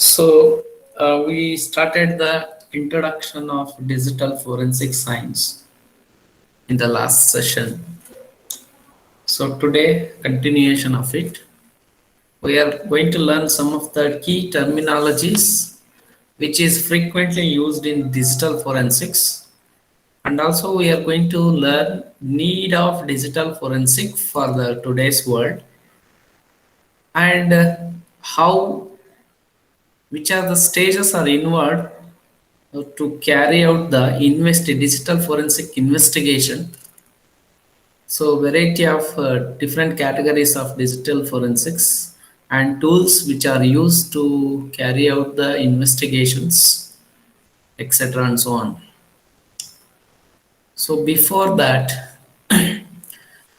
So we started the introduction of digital forensic science in the last session. So today, continuation of it, we are going to learn some of the key terminologies which is frequently used in digital forensics, and also we are going to learn need of digital forensic for the today's world, and how which are the stages are involved to carry out the digital forensic investigation. So variety of different categories of digital forensics and tools which are used to carry out the investigations, etc. and so on. So before that,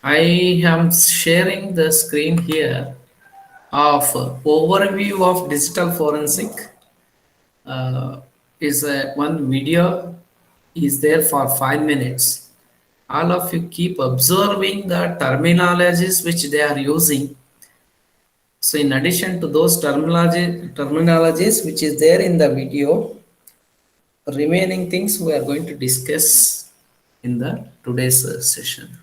I am sharing the screen here of overview of digital forensic. Is one video is there for 5 minutes. All of you keep observing the terminologies which they are using. So in addition to those terminologies which is there in the video, remaining things we are going to discuss in the today's session.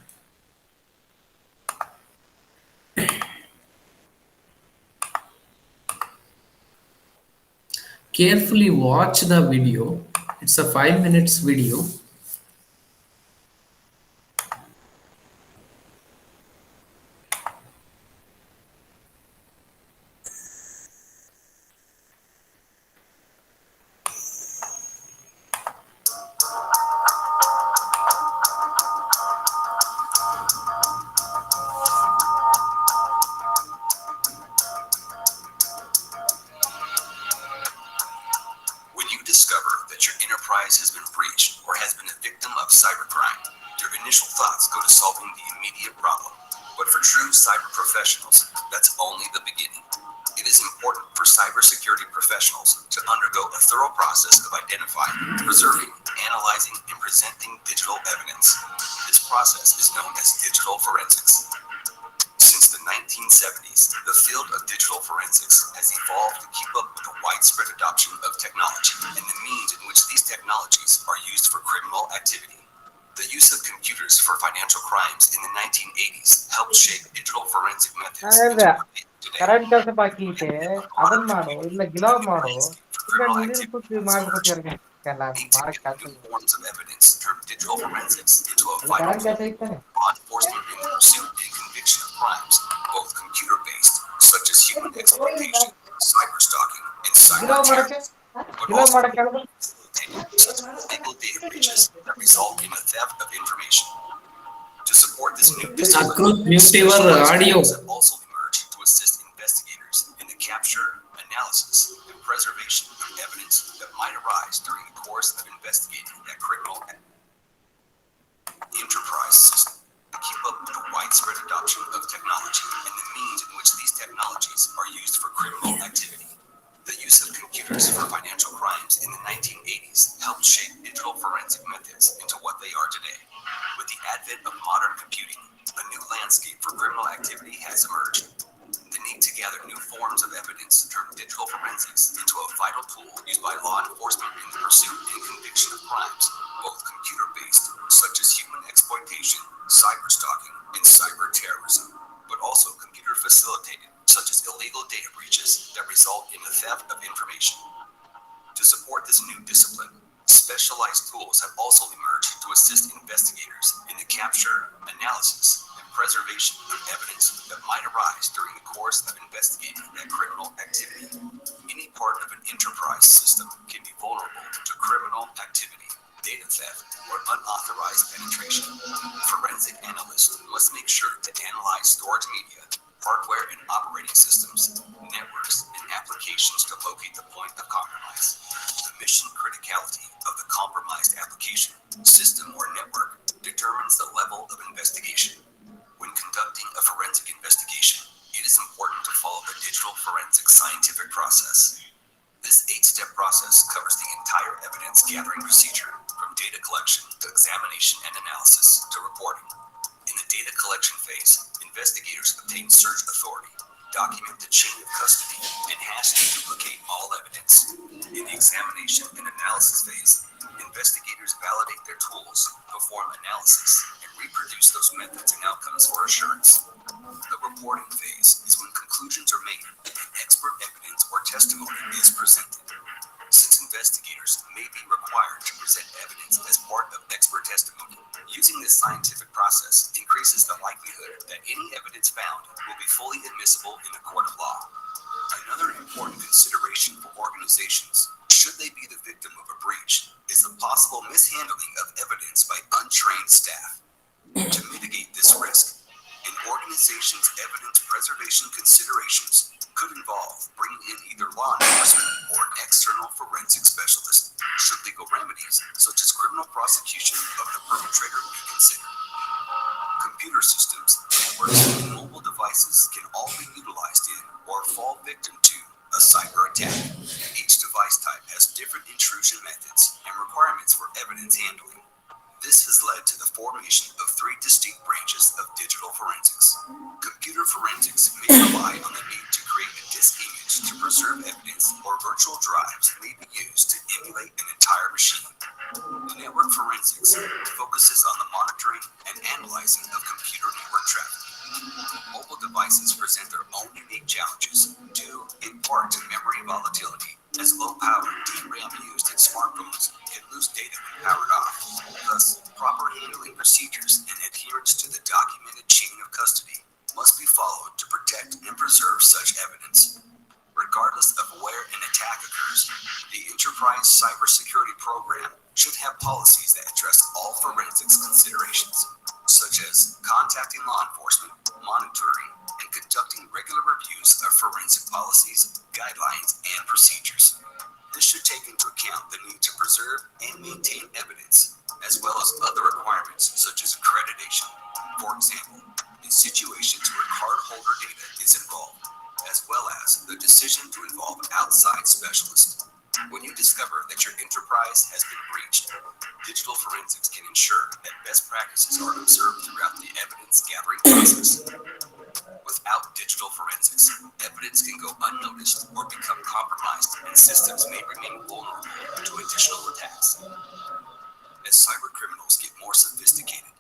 Carefully watch the video. It's a 5 minutes video. When you discover that your enterprise has been breached or has been a victim of cybercrime, your initial thoughts go to solving the immediate problem. But for true cyber professionals, that's only the beginning. It is important for cybersecurity professionals to undergo a thorough process of identifying, preserving, analyzing, and presenting digital evidence. This process is known as digital forensics. Since the 1970s, the field of digital forensics has evolved to keep up with the widespread adoption of technology and the means in which these technologies are used for criminal activity. The use of computers for financial crimes in the 1980s helped shape digital forensic methods into ಅದೇ what they are today. Current ಕೆಲಸ ಬಾಕಿ The ಐತೆ advent of ಅದನ್ನ modern ಮಾಡು computing, ಇಲ್ಲ the ಗಿಲಾವ್ new ಮಾಡು landscape for ಇಲ್ಲ criminal ನೀರಿನ activity ಸುತ್ತಿ has emerged. ಮಾಡ್ಕೊತೀರ Bringing ಮಾಡಕ್ together ಕೆಲಸ new forms of evidence termed digital forensics into a ಅಲ್ಲಿ vital ಕರೆಂಟ್ tool. ಕೆಲಸ ಐತಾನೆ Law enforcement in the pursuit and conviction of crimes, both computer-based, such as human exploitation, cyber stalking, and cyber ಗಿಲಾವ್ ಮಾಡಕ್ಕೆ terrorism, but ಗಿಲಾವ್ also ಮಾಡಕ್ಕೆ ಹೇಳ್ಬೇಕು facilitating such as illegal data breaches that result in the theft of information. To support this new discipline, Akrut, mute your specialized audio. tools have also emerged to assist investigators in the capture, analysis, and preservation of evidence that might arise during the course of investigating a criminal enterprise system. To keep up with the widespread adoption of technology and the means in which these technologies are used for criminal activity. The use of computers for financial crimes in the 1980s helped shape digital forensic methods into what they are today. With the advent of modern computing, a new landscape for criminal activity has emerged. The need to gather new forms of evidence turned digital forensics into a vital tool used by law enforcement in the pursuit and conviction of crimes, both computer-based, such as human exploitation, cyber stalking, and cyber terrorism, but also computer-facilitated, such as illegal data breaches that result in the theft of information. To support this new discipline, specialized tools have also emerged to assist investigators in the capture, analysis, and preservation of evidence that might arise during the course of investigating a criminal activity. Any part of an enterprise system can be vulnerable to criminal activity, data theft, or unauthorized penetration. Forensic analysts must make sure to analyze stored media, hardware and operating systems, networks, and applications to locate the point of compromise. The mission criticality of the compromised application, system, or network determines the level of investigation. When conducting a forensic investigation, it is important to follow the digital forensic scientific process. This 8-step process covers the entire evidence gathering procedure, from data collection to examination and analysis to reporting. In the data collection phase, investigators obtain search authority. document the chain of custody, and hash and duplicate all evidence. In the examination and analysis phase, investigators validate their tools, perform analysis, and reproduce those methods and outcomes for assurance. The reporting phase is when conclusions are made and expert evidence or testimony is presented. Since investigators may be required to present evidence as part of expert testimony, using this scientific process increases the likelihood that any evidence found will be fully admissible in a court of law. Another important consideration for organizations, should they be the victim of a breach, is the possible mishandling of evidence by untrained staff. To mitigate this risk, an organization's evidence preservation considerations could involve bringing in either law enforcement or an external forensic specialist, should legal remedies such as criminal prosecution of the perpetrator be considered. Computer systems, networks, and mobile devices can all be utilized in or fall victim to a cyber attack. Each device type has different intrusion methods and requirements for evidence handling. This has led to the formation of three distinct branches of digital forensics. Computer forensics may rely on the need to create a disk image to preserve evidence, or virtual drives may be used to emulate an entire machine. Network forensics focuses on the monitoring and analyzing of computer network traffic. Mobile devices present their own unique challenges due in part to memory volatility, as low-powered DRAM used in smartphones can lose data when powered off. Thus, proper handling procedures and adherence to the documented chain of custody must be followed to protect and preserve such evidence. Regardless of where an attack occurs, the enterprise cybersecurity program should have policies that address all forensics considerations, such as contacting law enforcement, monitoring, and conducting regular reviews of forensic policies, guidelines, and procedures. This should take into account the need to preserve and maintain evidence, as well as other requirements such as accreditation. For example, in situations where cardholder data is involved, as well as the decision to involve outside specialists. When you discover that your enterprise has been breached, digital forensics can ensure that best practices are observed throughout the evidence gathering process. Without digital forensics, evidence can go unnoticed or become compromised, and systems may remain vulnerable to additional attacks. As cyber criminals get more sophisticated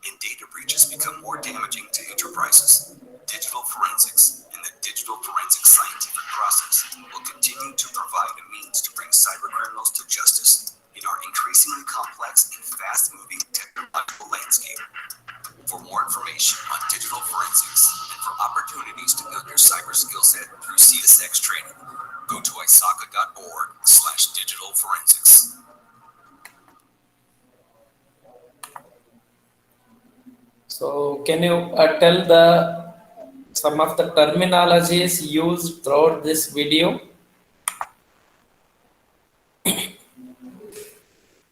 and data breaches become more damaging to enterprises, digital forensics and the digital forensics scientific process will continue to provide a means to bring cyber criminals to justice in our increasingly complex and fast-moving technological landscape. For more information on digital forensics and for opportunities to build your cyber skill set through CSX training, go to isaka.org/digital forensics. So can you tell some of the terminologies used throughout this video?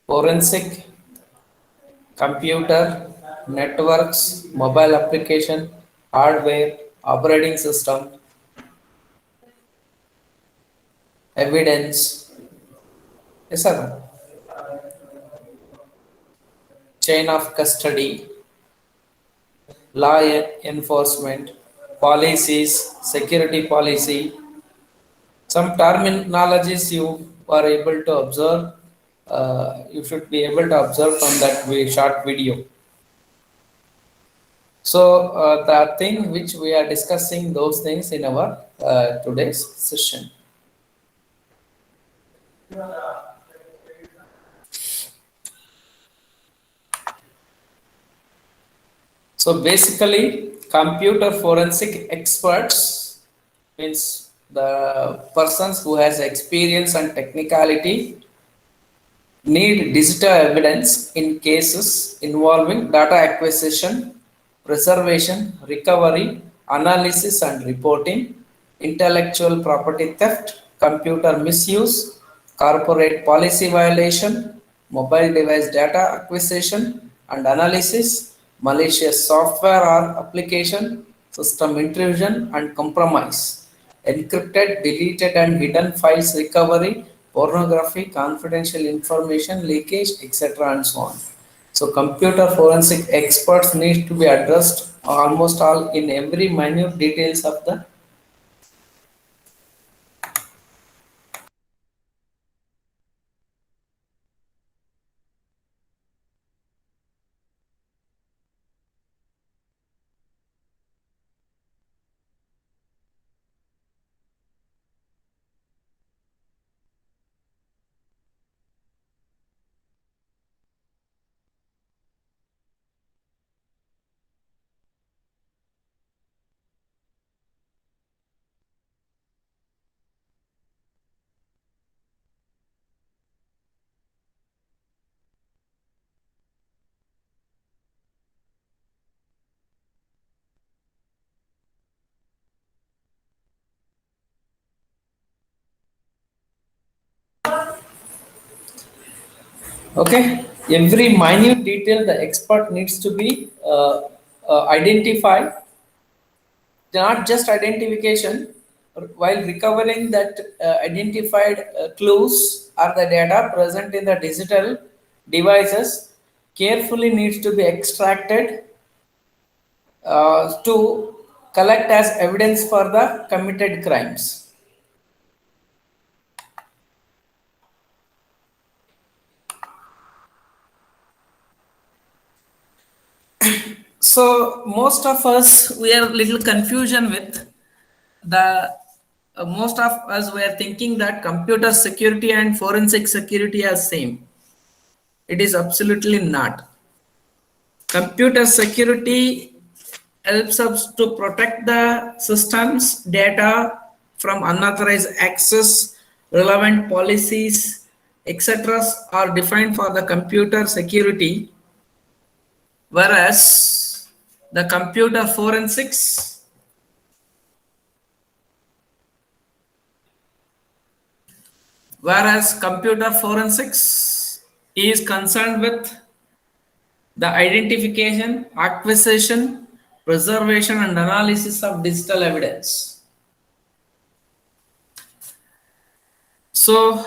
Forensic, computer, networks, mobile application, hardware, operating system, evidence, yes or no? Chain of custody, law enforcement, policies, security policy. Some terminologies you are able to observe, you should be able to observe from that short video. So the thing which we are discussing, those things in our today's session. So basically, computer forensic experts means the persons who has experience and technicality need digital evidence in cases involving data acquisition, preservation, recovery, analysis and reporting, intellectual property theft, computer misuse, corporate policy violation, mobile device data acquisition and analysis, malicious software or application, system intrusion and compromise, encrypted, deleted and hidden files recovery, pornography, confidential information leakage, etc. and so on. So computer forensic experts need to be addressed almost all in every minute details of the Okay, every minute detail the expert needs to be identified, not just identification, while recovering that identified clues or the data present in the digital devices carefully needs to be extracted to collect as evidence for the committed crimes. So most of us we are little confusion with the most of us were thinking that computer security and forensic security are same. It is absolutely not. Computer security helps us to protect the system's data from unauthorized access. Relevant policies, etc., are defined for the computer security, whereas the computer forensics is concerned with the identification, acquisition, preservation, and analysis of digital evidence. So,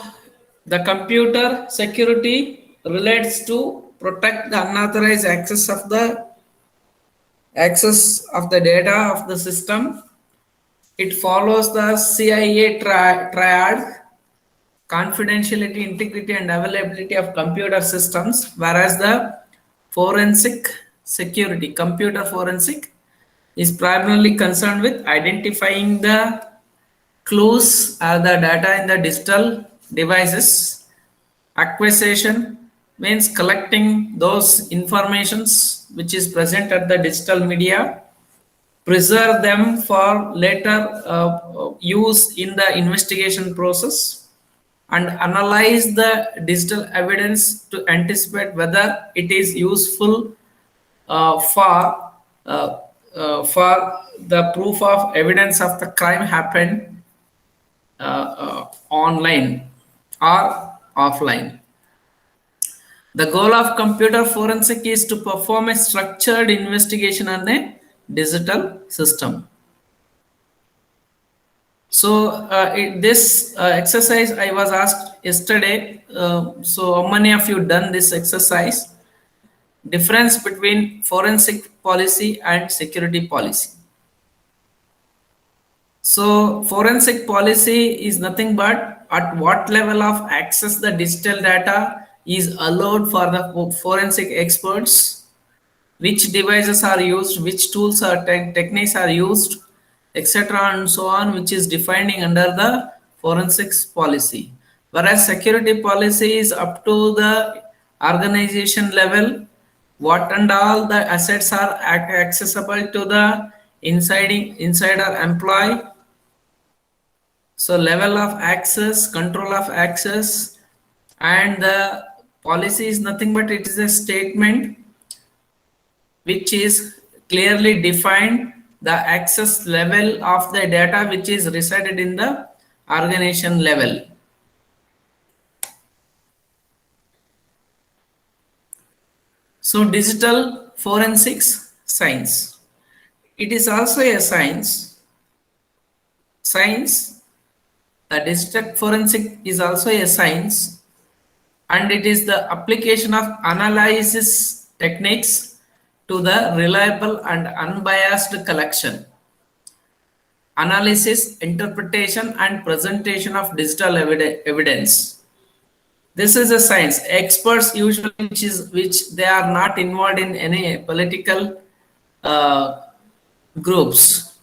the computer security relates to protect the unauthorized access of the data of the system. It follows the CIA triad: confidentiality, integrity, and availability of computer systems, whereas the forensic security, computer forensic, is primarily concerned with identifying the clues or the data in the digital devices. Acquisition means collecting those informations which is present at the digital media, preserve them for later use in the investigation process, and analyze the digital evidence to anticipate whether it is useful uh, for uh, for the proof of evidence of the crime happened online or offline. The goal of computer forensic is to perform a structured investigation on a digital system. So this exercise I was asked yesterday. So how many of you done this exercise? Difference between forensic policy and security policy. So forensic policy is nothing but at what level of access the digital data is allowed for the forensic experts, which devices are used, which tools or techniques are used, etc., and so on, which is defining under the forensics policy. Whereas security policy is up to the organization level, what and all the assets are accessible to the insider employee. So level of access, control of access, and the policy is nothing but it is a statement which is clearly defined the access level of the data which is resided in the organization level. So digital forensics science. It is also a science. The digital forensic is also a science, and it is the application of analysis techniques to the reliable and unbiased collection, analysis, interpretation, and presentation of digital evidence. This is a science. Experts usually which they are not involved in any political uh, groups.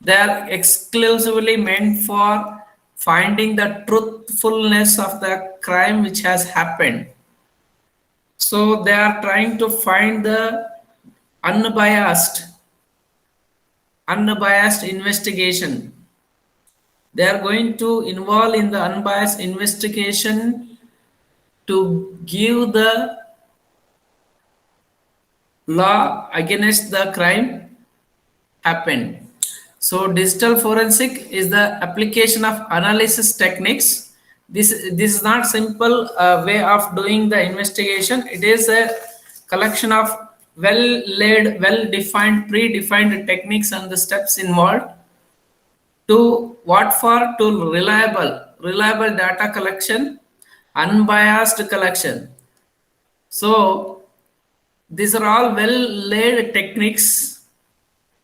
They are exclusively meant for finding the truthfulness of the crime which has happened. So they are trying to find the unbiased investigation. They are going to involve in the unbiased investigation to give the law against the crime happened. So digital forensic is the application of analysis techniques this is not simple way of doing the investigation. It is a collection of well laid, well defined, predefined techniques and the steps involved to what for, to reliable data collection, unbiased collection. So these are all well laid techniques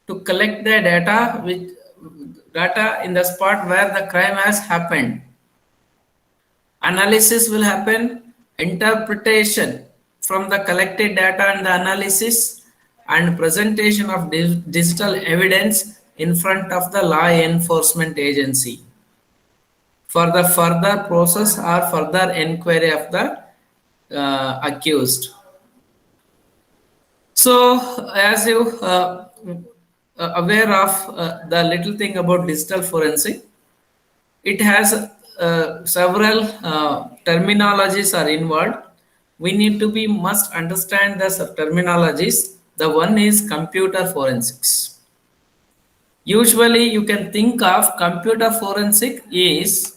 to collect the data with data in the spot where the crime has happened. Analysis will happen, interpretation from the collected data and the analysis, and presentation of digital evidence in front of the law enforcement agency for the further process or further inquiry of the accused. So, as you aware of the little thing about digital forensic, it has several terminologies are involved. We need to be must understand the terminologies. The one is computer forensics. Usually, you can think of computer forensic is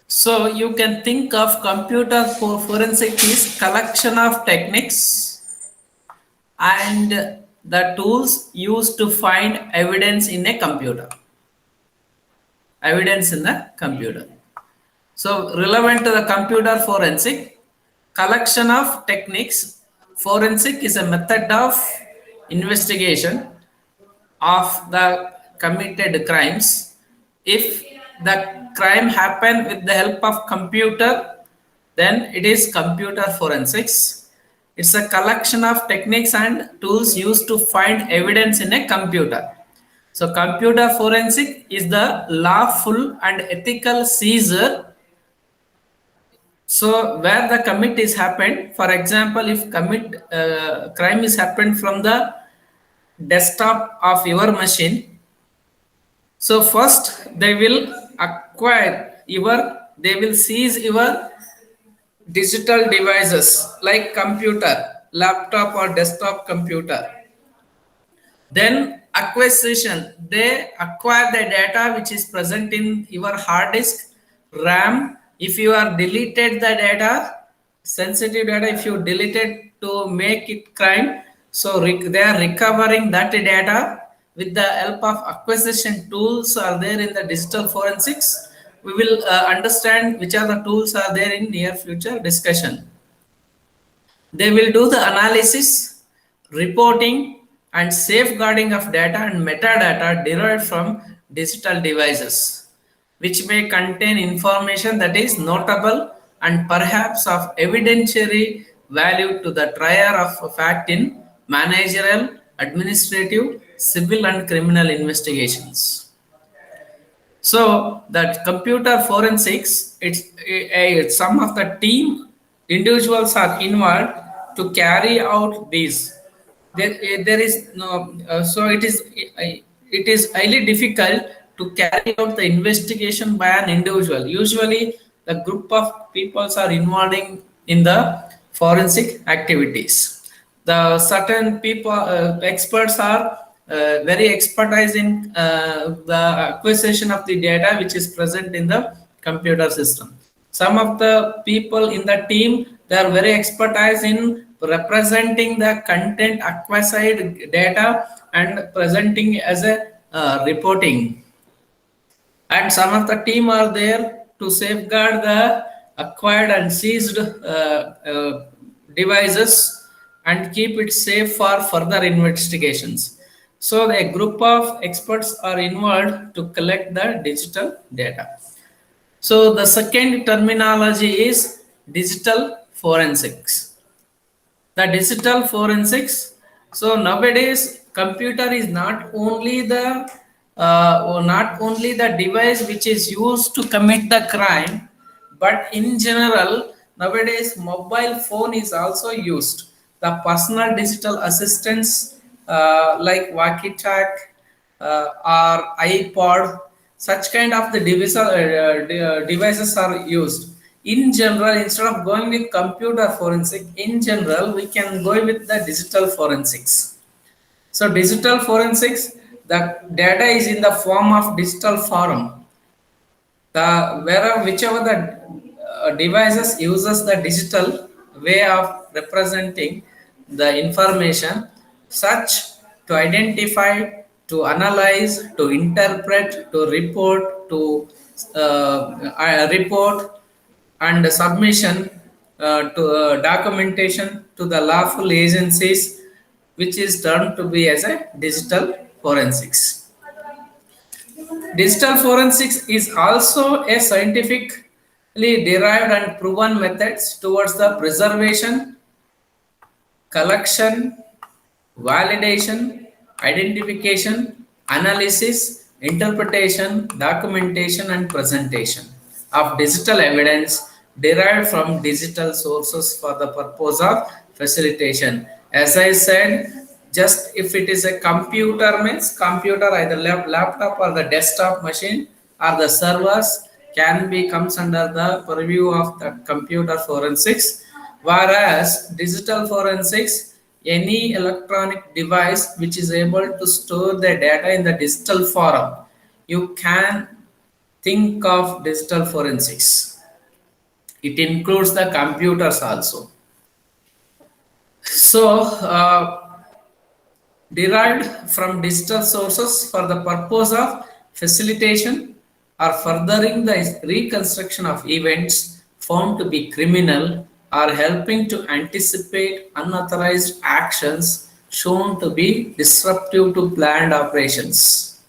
so you can think of computer forensic is collection of techniques and the tools used to find evidence in a computer. Evidence in the computer. So relevant to the computer forensic, collection of techniques. Forensic is a method of investigation of the committed crimes. If the crime happened with the help of computer, then it is computer forensics. It's a collection of techniques and tools used to find evidence in a computer. So computer forensic is the lawful and ethical seizure. So where the commit is happened, for example, if commit crime is happened from the desktop of your machine, so first they will they will seize your digital devices like computer, laptop or desktop computer. Then acquisition, they acquire the data which is present in your hard disk, RAM. If you are deleted the data, sensitive data, if you deleted to make it crime, so they are recovering that data with the help of acquisition tools are there in the digital forensics. We will understand which are the tools are there in near future discussion. They will do the analysis, reporting, and safeguarding of data and metadata derived from digital devices, which may contain information that is notable and perhaps of evidentiary value to the trier of fact in managerial, administrative, civil, and criminal investigations. So that computer forensics, it's some of the team individuals are involved to carry out these. There is no, so it is highly difficult to carry out the investigation by an individual. Usually, the group of peoples are involved in the forensic activities. The certain people, experts are very expertise in the acquisition of the data which is present in the computer system. Some of the people in the team, they are very expertise in representing the content acquired data and presenting as a reporting. And some of the team are there to safeguard the acquired and seized devices and keep it safe for further investigations. So a group of experts are involved to collect the digital data. So the second terminology is digital forensics. The digital forensics. So nowadays, computer is not only the device which is used to commit the crime, but in general, nowadays mobile phone is also used. The personal digital assistants like walkie-talkie or iPod, such kind of the devices are used. In general, instead of going with computer forensic, in general, we can go with the digital forensics. So digital forensics, the data is in the form of digital form. The wherever whichever the devices uses the digital way of representing the information, such to identify, to analyze, to interpret, to report, to report and submission to documentation to the lawful agencies, which is termed to be as a digital forensics. Digital forensics is also a scientifically derived and proven methods towards the preservation, collection, validation, identification, analysis, interpretation, documentation, and presentation of digital evidence derived from digital sources for the purpose of facilitation. As I said, just if it is a computer, means computer, either laptop or the desktop machine or the servers, can be comes under the purview of the computer forensics, whereas digital forensics, any electronic device which is able to store the data in the digital form, you can think of digital forensics. It includes the computers also. So derived from digital sources for the purpose of facilitation or furthering the reconstruction of events found to be criminal, or helping to anticipate unauthorized actions shown to be disruptive to planned operations.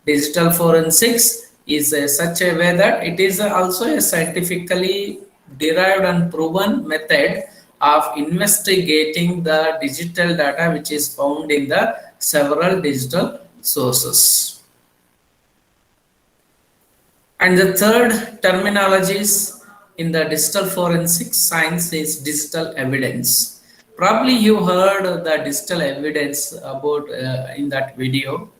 Digital forensics is such a way that it is also a scientifically derived and proven method of investigating the digital data which is found in the several digital sources. And the third terminologies in the digital forensic science is digital evidence. Probably you heard the digital evidence about in that video.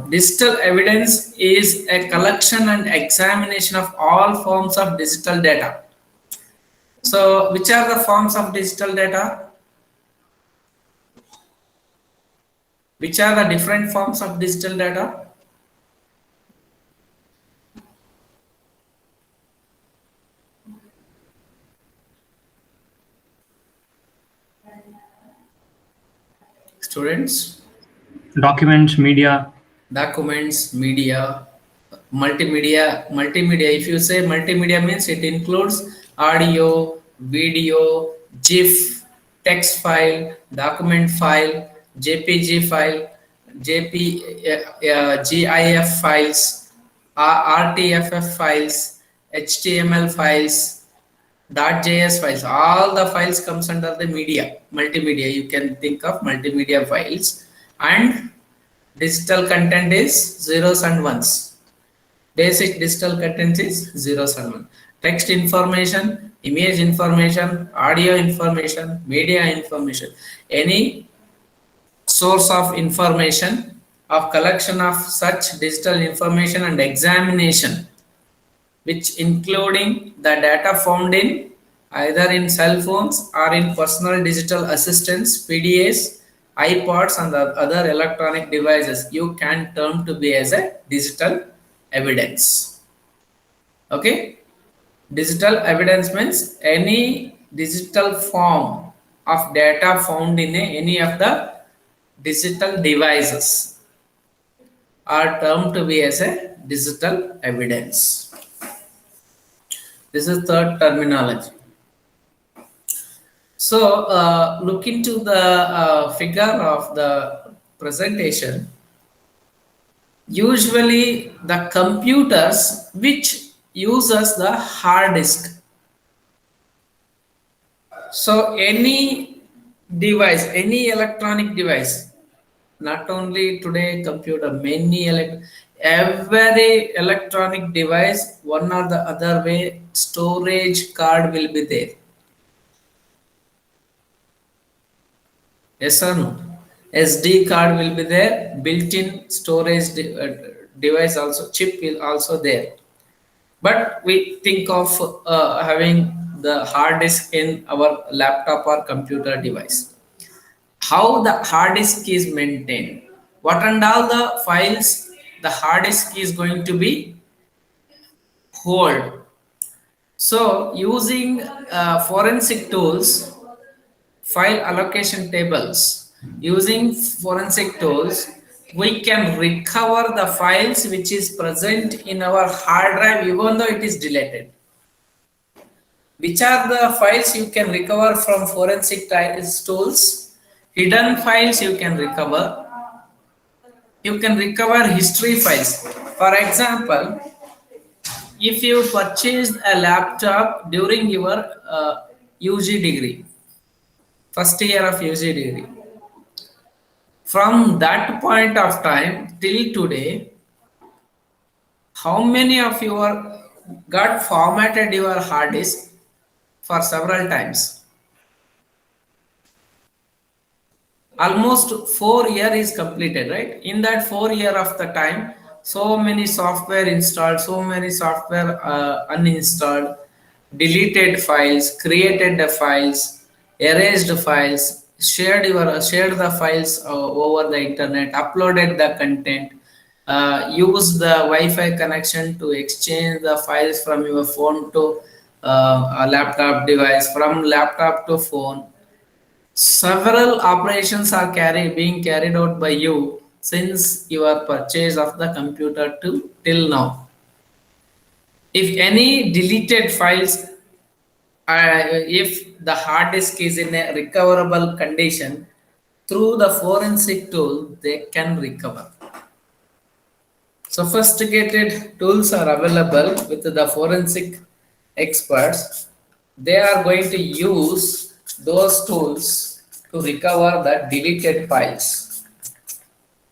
Digital evidence is a collection and examination of all forms of digital data. So, which are the forms of digital data? Which are the different forms of digital data? Students? Documents, media. Documents, media, multimedia. If you say multimedia, means it includes audio, video, GIF, text file, document file, JPG file, GIF files, RTFF files, HTML files, .js files. All the files comes under the media, multimedia. You can think of multimedia files. And digital content is zeros and ones. Basic digital content is zeros and ones. Text information, image information, audio information, media information. Any source of information, of collection of such digital information and examination, which including the data found in either in cell phones or in personal digital assistants, PDAs, iPods and the other electronic devices, you can term to be as a digital evidence. Okay, digital evidence means any digital form of data found in any of the digital devices are termed to be as a digital evidence. This is third terminology. So look into the figure of the presentation. Usually the computers which uses the hard disk. So any device, any electronic device, not only today computer, every electronic device, one or the other way, storage card will be there. Yes or no? SD card will be there, built-in storage device also, chip will also there. But we think of having the hard disk in our laptop or computer device. How the hard disk is maintained? What and all the files the hard disk is going to be hold? So using forensic tools, file allocation tables, using forensic tools, we can recover the files which is present in our hard drive even though it is deleted. Which are the files you can recover from forensic tools? Hidden files you can recover. You can recover history files. For example, if you purchased a laptop during your UG degree, first year of UG degree, from that point of time till today, how many of you are got formatted your hard disk for several times? Almost 4 year is completed, right? In that 4 year of the time, so many software installed, so many software uninstalled, deleted files, created the files, erased files, shared the files over the internet, uploaded the content, used the Wi-Fi connection to exchange the files from your phone to a laptop device, from laptop to phone. Several operations are being carried out by you since your purchase of the computer to till now. If any deleted files, if the hard disk is in a recoverable condition, through the forensic tool, they can recover. Sophisticated tools are available with the forensic experts. They are going to use those tools to recover the deleted files.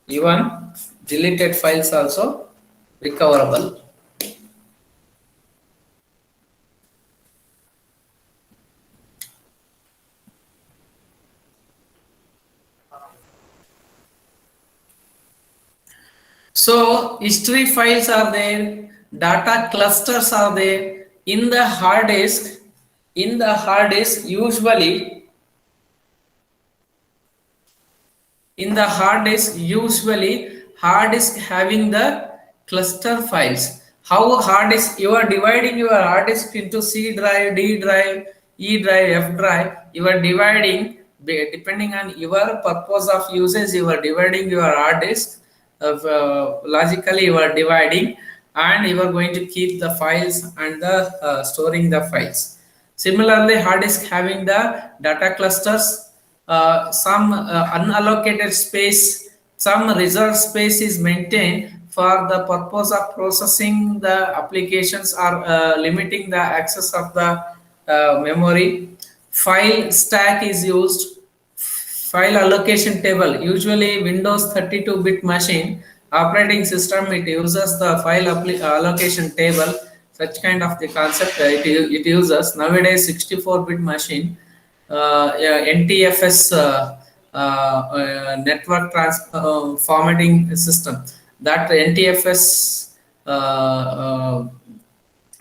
Even deleted files also recoverable. So history files are there, data clusters are there in the hard disk. In the hard disk, usually hard disk having the cluster files. How hard disk, you are dividing your hard disk into C drive, D drive, E drive, F drive. You are dividing depending on your purpose of usage. You are dividing your hard disk. Logically, you are dividing, and you are going to keep the files and the storing the files. Similarly, hard disk having the data clusters, some unallocated space, some reserved space is maintained for the purpose of processing the applications or limiting the access of the memory. File stack is used. File allocation table, usually Windows 32-bit machine operating system, it uses the file allocation table. Such kind of the concept it uses. Nowadays 64-bit machine, NTFS network formatting system, that NTFS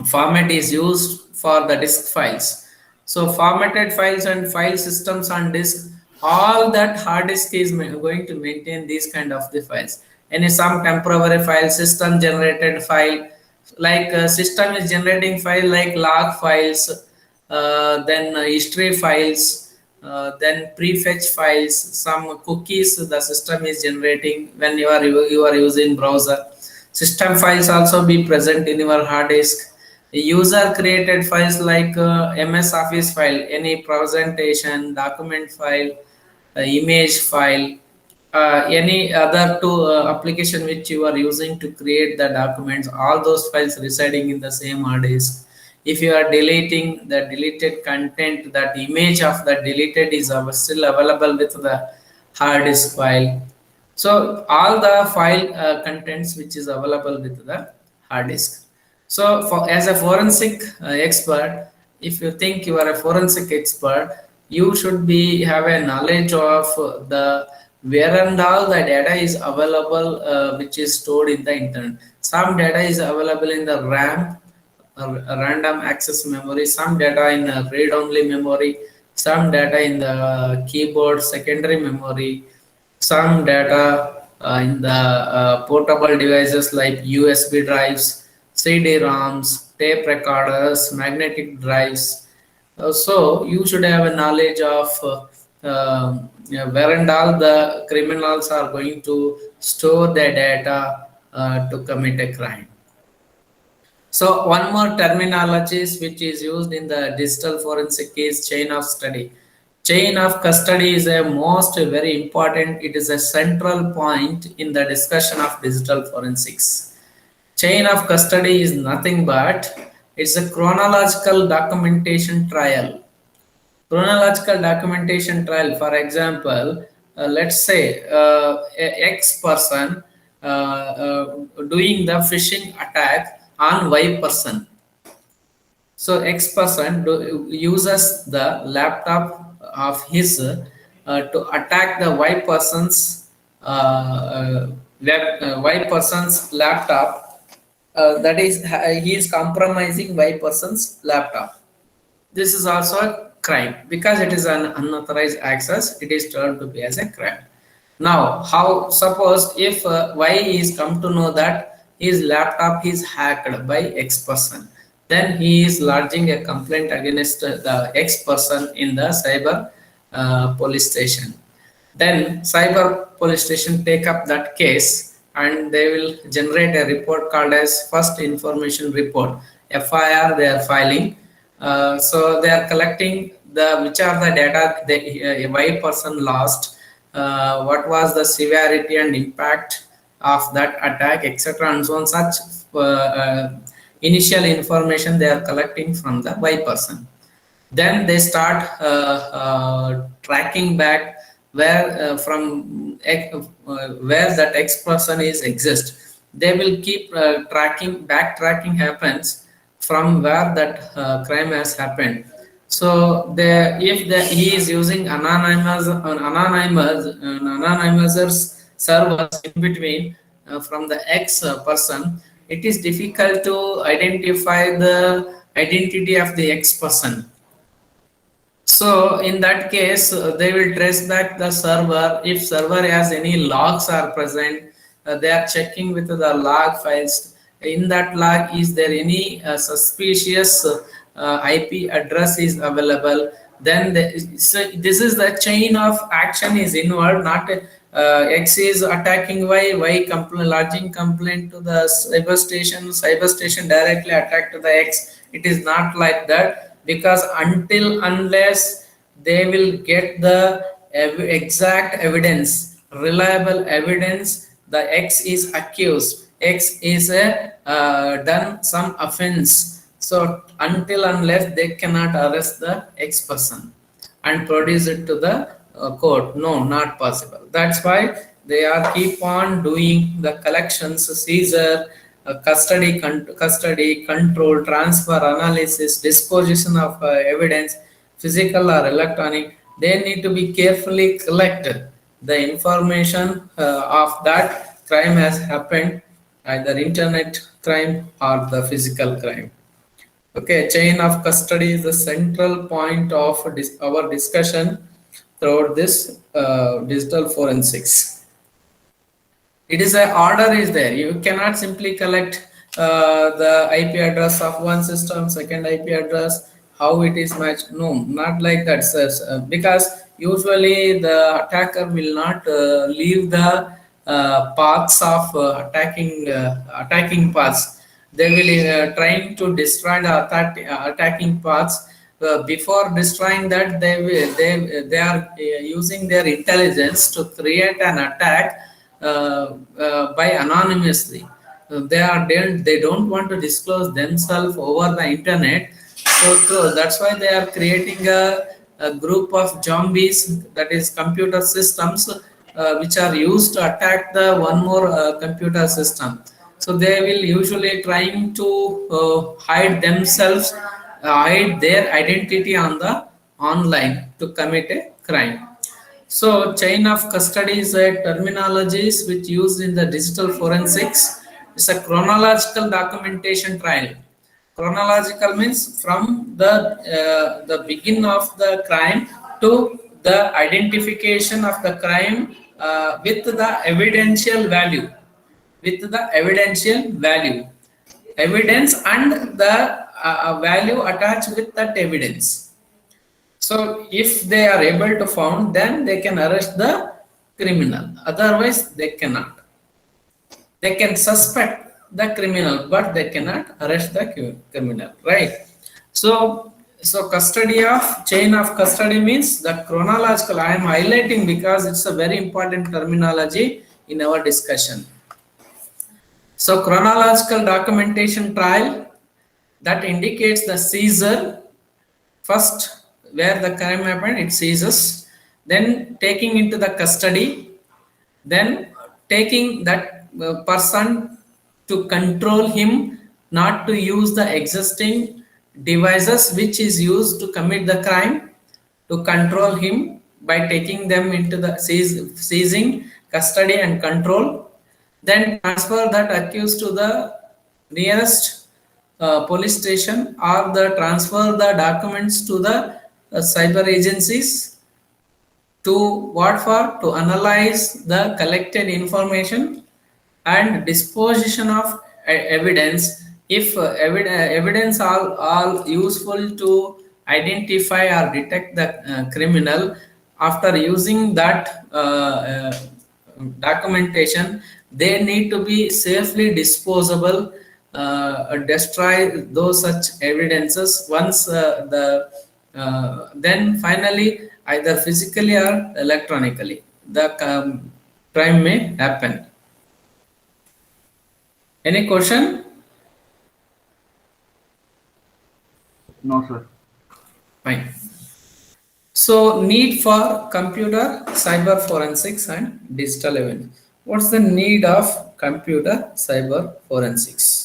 format is used for the disk files. So formatted files and file systems on disk, all that hard disk is going to maintain these kind of the files. And some temporary file, system generated file, like system is generating file like log files, then history files, then prefetch files, some cookies the system is generating when you are using browser. System files also be present in your hard disk. User created files like MS Office file, any presentation, document file, image file, any other application which you are using to create the documents, all those files residing in the same hard disk. If you are deleting the deleted content, that image of the deleted is still available with the hard disk file. So all the file contents which is available with the hard disk. So as a forensic expert, if you think you are a forensic expert, you should have a knowledge of the where and all the data is available, which is stored in the internet. Some data is available in the RAM, random access memory, some data in read-only memory, some data in the keyboard secondary memory, some data in the portable devices like USB drives, CD-ROMs, tape recorders, magnetic drives. So you should have a knowledge of yeah, where and all the criminals are going to store their data to commit a crime. So one more terminologies which is used in the digital forensic is chain of study. Chain of custody is a most very important, it is a central point in the discussion of digital forensics. Chain of custody is nothing but it's a chronological documentation trail. Chronological documentation trail, for example, let's say X person doing the phishing attack on Y person. So X person uses the laptop of his to attack the Y person's Y person's laptop. That is, he is compromising Y person's laptop. This is also a crime because it is an unauthorized access. It is termed to be as a crime. Now, how suppose if Y is come to know that his laptop is hacked by X person, then he is lodging a complaint against the X person in the cyber police station. Then cyber police station take up that case and they will generate a report called as first information report, FIR they are filing. So they are collecting the which are the data the Y person lost, what was the severity and impact of that attack, etc. and so on. Such initial information they are collecting from the Y person. Then they start tracking back where where that X person is exist. They will keep backtracking happens from where that crime has happened. So he is using anonymizers servers in between from the X person, it is difficult to identify the identity of the X person. So in that case, they will trace back the server. If server has any logs are present, they are checking with the log files. In that log, is there any suspicious IP address is available? Then so this is the chain of action is involved. Not X is attacking Y lodging complaint to the cyber station directly attack to the X. It is not like that, because unless they will get the exact evidence, reliable evidence, the X is accused, X is done some offense. So unless they cannot arrest the X person and produce it to the court, no, not possible. That's why they are keep on doing the collections, seizure, custody, control, transfer, analysis, disposition of evidence, physical or electronic. They need to be carefully collected the information of that crime has happened, either internet crime or the physical crime. Okay, chain of custody is the central point of our discussion throughout this digital forensics. It is an order is there. You cannot simply collect the IP address of one system, second IP address, how it is matched. No, not like that, because usually the attacker will not leave the paths of attacking paths. They will trying to destroy the attacking paths. Before destroying that, they are using their intelligence to create an attack by anonymously. They don't want to disclose themselves over the internet. So that's why they are creating a group of zombies, that is computer systems, which are used to attack the one more computer system. So they will usually trying to hide themselves, hide their identity on the online to commit a crime. So chain of custody is a terminologies which used in the digital forensics. It's a chronological documentation trial. Chronological means from the begin of the crime to the identification of the crime with the evidential value. With the evidential value, evidence and the value attached with that evidence. So if they are able to found, then they can arrest the criminal. Otherwise, they cannot. They can suspect the criminal, but they cannot arrest the criminal, right? So custody of chain of custody means the chronological. I am highlighting because it's a very important terminology in our discussion. So chronological documentation trial that indicates the seizure. First, where the crime happened, it seizes. Then taking into the custody. Then taking that person to control him, not to use the existing devices which is used to commit the crime, to control him by taking them into the seizing, custody and control. Then transfer that accused to the nearest police station, or the transfer the documents to the cyber agencies. To what for? To analyze the collected information and disposition of evidence. If evidence are all useful to identify or detect the criminal, after using that documentation, they need to be safely disposable, destroy those such evidences once then finally either physically or electronically the crime may happen. Any question? No, sir. Fine. So need for computer, cyber forensics and digital evidence. What's the need of computer cyber forensics?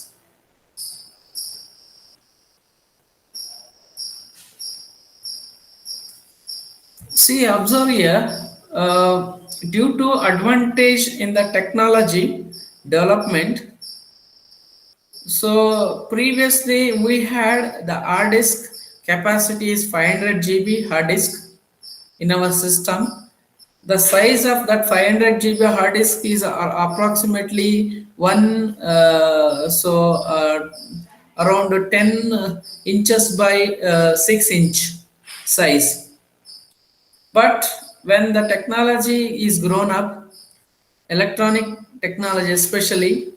See, observe here, due to advantage in the technology development. So previously we had the hard disk capacity is 500 GB hard disk in our system. The size of that 500 GB hard disk is approximately around 10 inches by 6 inch size. But when the technology is grown up, electronic technology especially,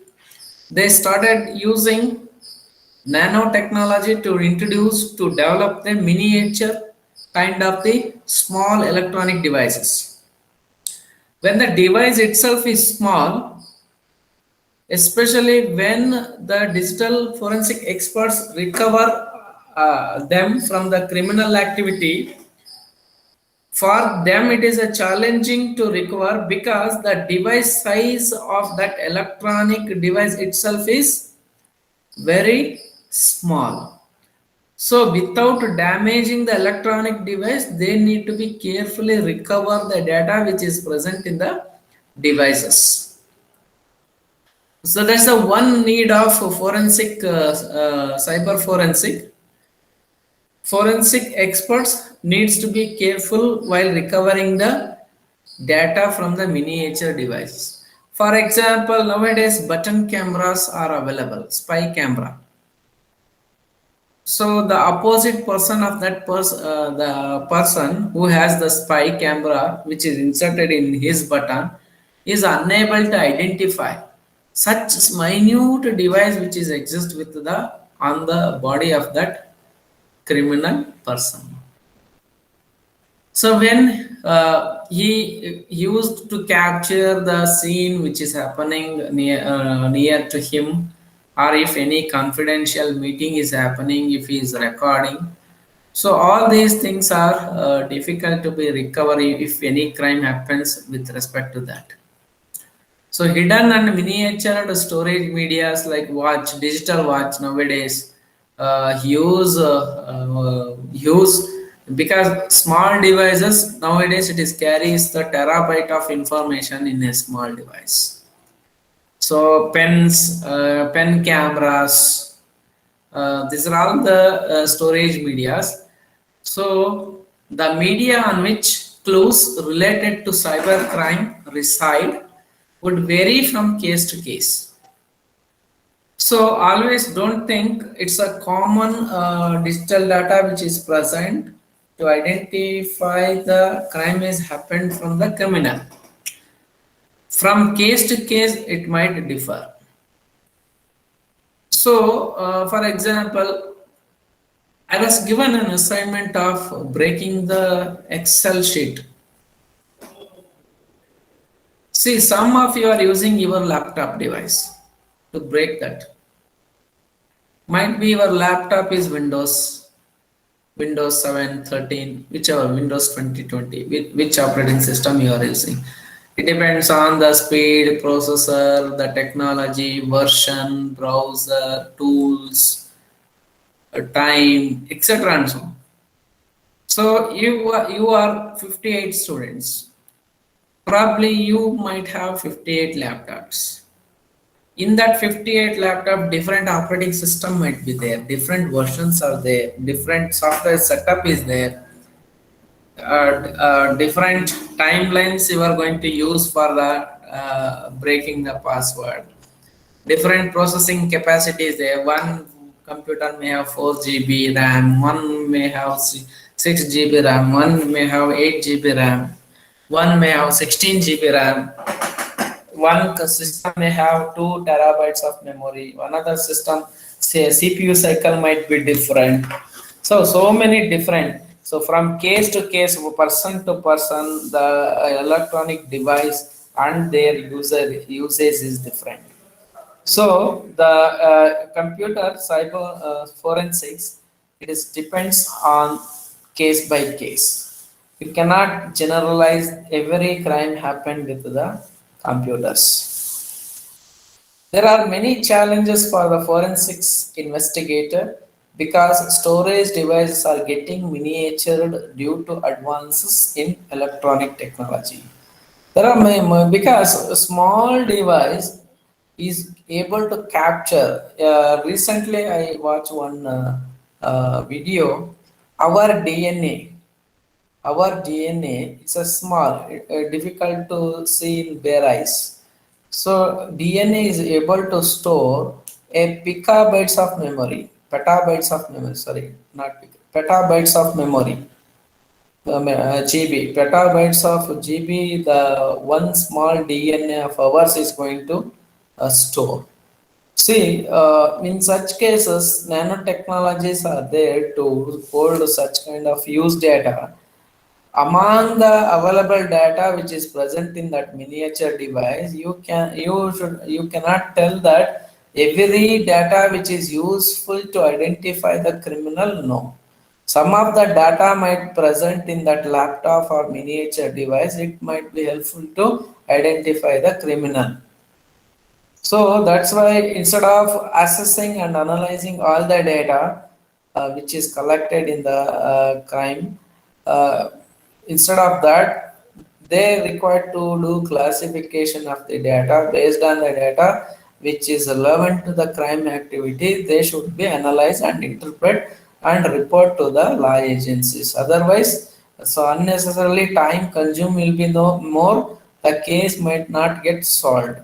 they started using nanotechnology to develop the miniature kind of the small electronic devices. When the device itself is small, especially when the digital forensic experts recover them from the criminal activity, for them it is a challenging to recover because the device size of that electronic device itself is very small. So without damaging the electronic device, they need to be carefully recover the data which is present in the devices. So that's the one need of forensic cyber forensic. Forensic experts needs to be careful while recovering the data from the miniature devices. For example, nowadays button cameras are available, spy camera. So the opposite person of that the person who has the spy camera which is inserted in his button is unable to identify such minute device which is exist with the on the body of that criminal person. So when he used to capture the scene which is happening near to him, or if any confidential meeting is happening, if he is recording, so all these things are difficult to be recovered if any crime happens with respect to that. So hidden and miniature storage medias like watch, digital watch nowadays use because small devices nowadays it is carries the terabyte of information in a small device. So pens, pen cameras, these are all the storage medias. So the media on which clues related to cybercrime reside would vary from case to case. So always don't think it's a common digital data which is present to identify the crime has happened from the criminal. From case to case, it might differ. So, for example, I was given an assignment of breaking the Excel sheet. See, some of you are using your laptop device to break that. Might be your laptop is Windows 7, 13, whichever, Windows 2020, which operating system you are using. It depends on the speed, processor, the technology, version, browser, tools, time, etc. and so on. So you are 58 students. Probably you might have 58 laptops. In that 58 laptop, different operating system might be there, different versions are there, different software setup is there, different timelines you are going to use for the breaking the password, different processing capacities there. One computer may have 4 GB RAM, one may have 6 GB RAM, one may have 8 GB RAM, one may have 16 GB RAM. One system may have 2 TB of memory. Another system, say CPU cycle might be different. So many different. So from case to case, person to person, the electronic device and their usage is different. So the computer cyber forensics, it is depends on case by case. You cannot generalize every crime happened with the computers. There are many challenges for the forensics investigator because storage devices are getting miniatured due to advances in electronic technology. There are because a small device is able to capture. Recently, I watched one video. Our DNA, our DNA, it's a small, difficult to see in bare eyes. So DNA is able to store a petabytes of memory. Sorry, not petabytes of memory. GB, petabytes of GB, the one small DNA of ours is going to store. See, in such cases, nanotechnologies are there to hold such kind of used data. Among the available data which is present in that miniature device, you cannot tell that every data which is useful to identify the criminal. No, some of the data might present in that laptop or miniature device. It might be helpful to identify the criminal. So that's why instead of assessing and analyzing all the data which is collected in the crime, uh, instead of that, they required to do classification of the data based on the data which is relevant to the crime activity. They should be analyzed and interpret and report to the law agencies. Otherwise, so unnecessarily time consumed will be no more. The case might not get solved.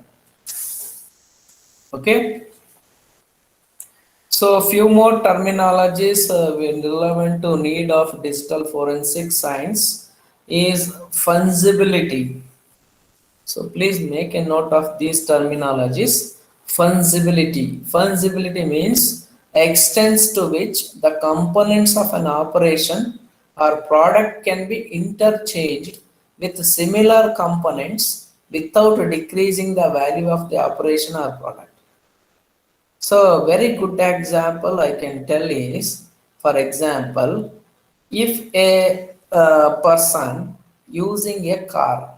Okay. So a few more terminologies relevant to need of digital forensic science is fungibility. So please make a note of these terminologies. Fungibility. Fungibility means extents to which the components of an operation or product can be interchanged with similar components without decreasing the value of the operation or product. So very good example I can tell is, for example, if a person using a car.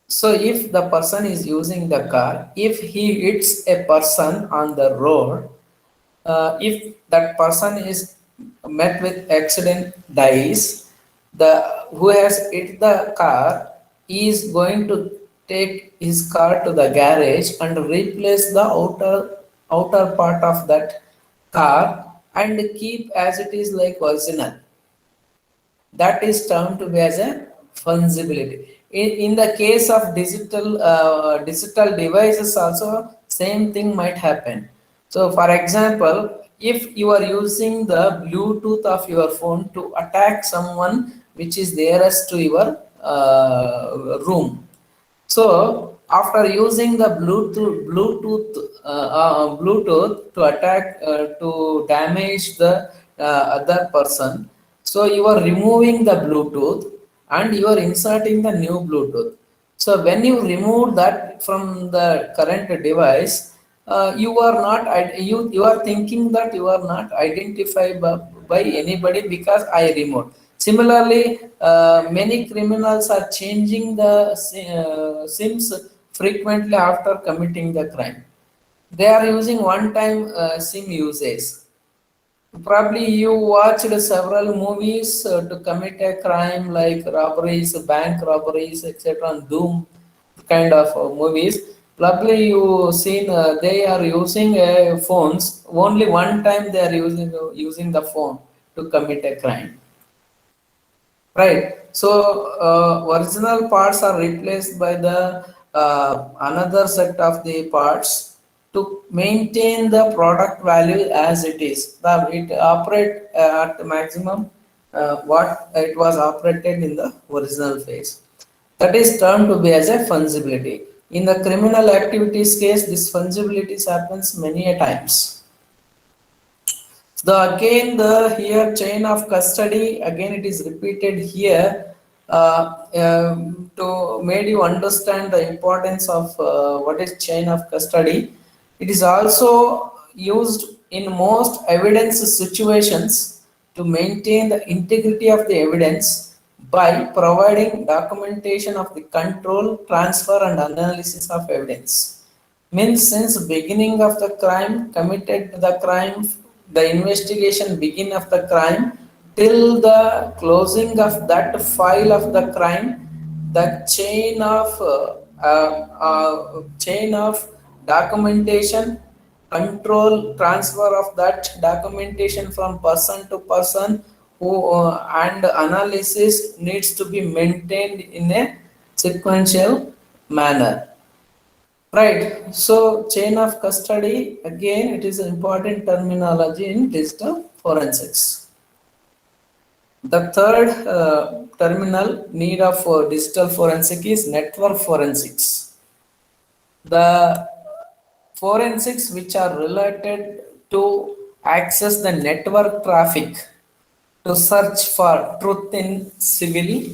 So if the person is using the car, if he hits a person on the road, if that person is met with accident dies, the who has hit the car is going to take his car to the garage and replace the outer part of that car and keep as it is like original. That is termed to be as a fungibility. In the case of digital devices also same thing might happen. So for example, if you are using the Bluetooth of your phone to attack someone which is nearest to your room, so after using the Bluetooth to attack to damage the other person, so you are removing the Bluetooth and you are inserting the new Bluetooth. So when you remove that from the current device, you are not you are thinking that you are not identified by anybody because I removed. Similarly, many criminals are changing the SIMs frequently after committing the crime. They are using one-time SIM usage. Probably you watched several movies to commit a crime like robberies, bank robberies, etc. and Doom kind of movies. Probably you seen they are using phones only one time. They are using the phone to commit a crime. Right. So original parts are replaced by the another set of the parts to maintain the product value as it is. It operate at maximum what it was operated in the original phase. That is termed to be as a fungibility. In the criminal activities case, this fungibility happens many a times. The again the here chain of custody again it is repeated here to made you understand the importance of what is chain of custody. It is also used in most evidence situations to maintain the integrity of the evidence by providing documentation of the control, transfer, and analysis of evidence. Means since beginning of the crime committed the crime, the investigation begin of the crime till the closing of that file of the crime, the chain of documentation, control, transfer of that documentation from person to person who and analysis needs to be maintained in a sequential manner. Right. So chain of custody, again, it is an important terminology in digital forensics. The third terminal need of digital forensic is network forensics. The forensics which are related to access the network traffic to search for truth in civil,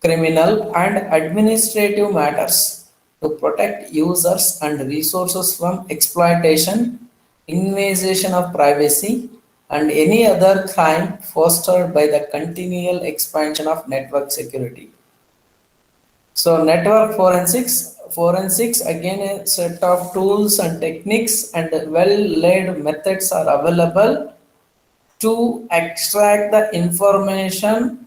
criminal, and administrative matters to protect users and resources from exploitation, invasion of privacy, and any other crime fostered by the continual expansion of network security. So network forensics again a set of tools and techniques and well-laid methods are available to extract the information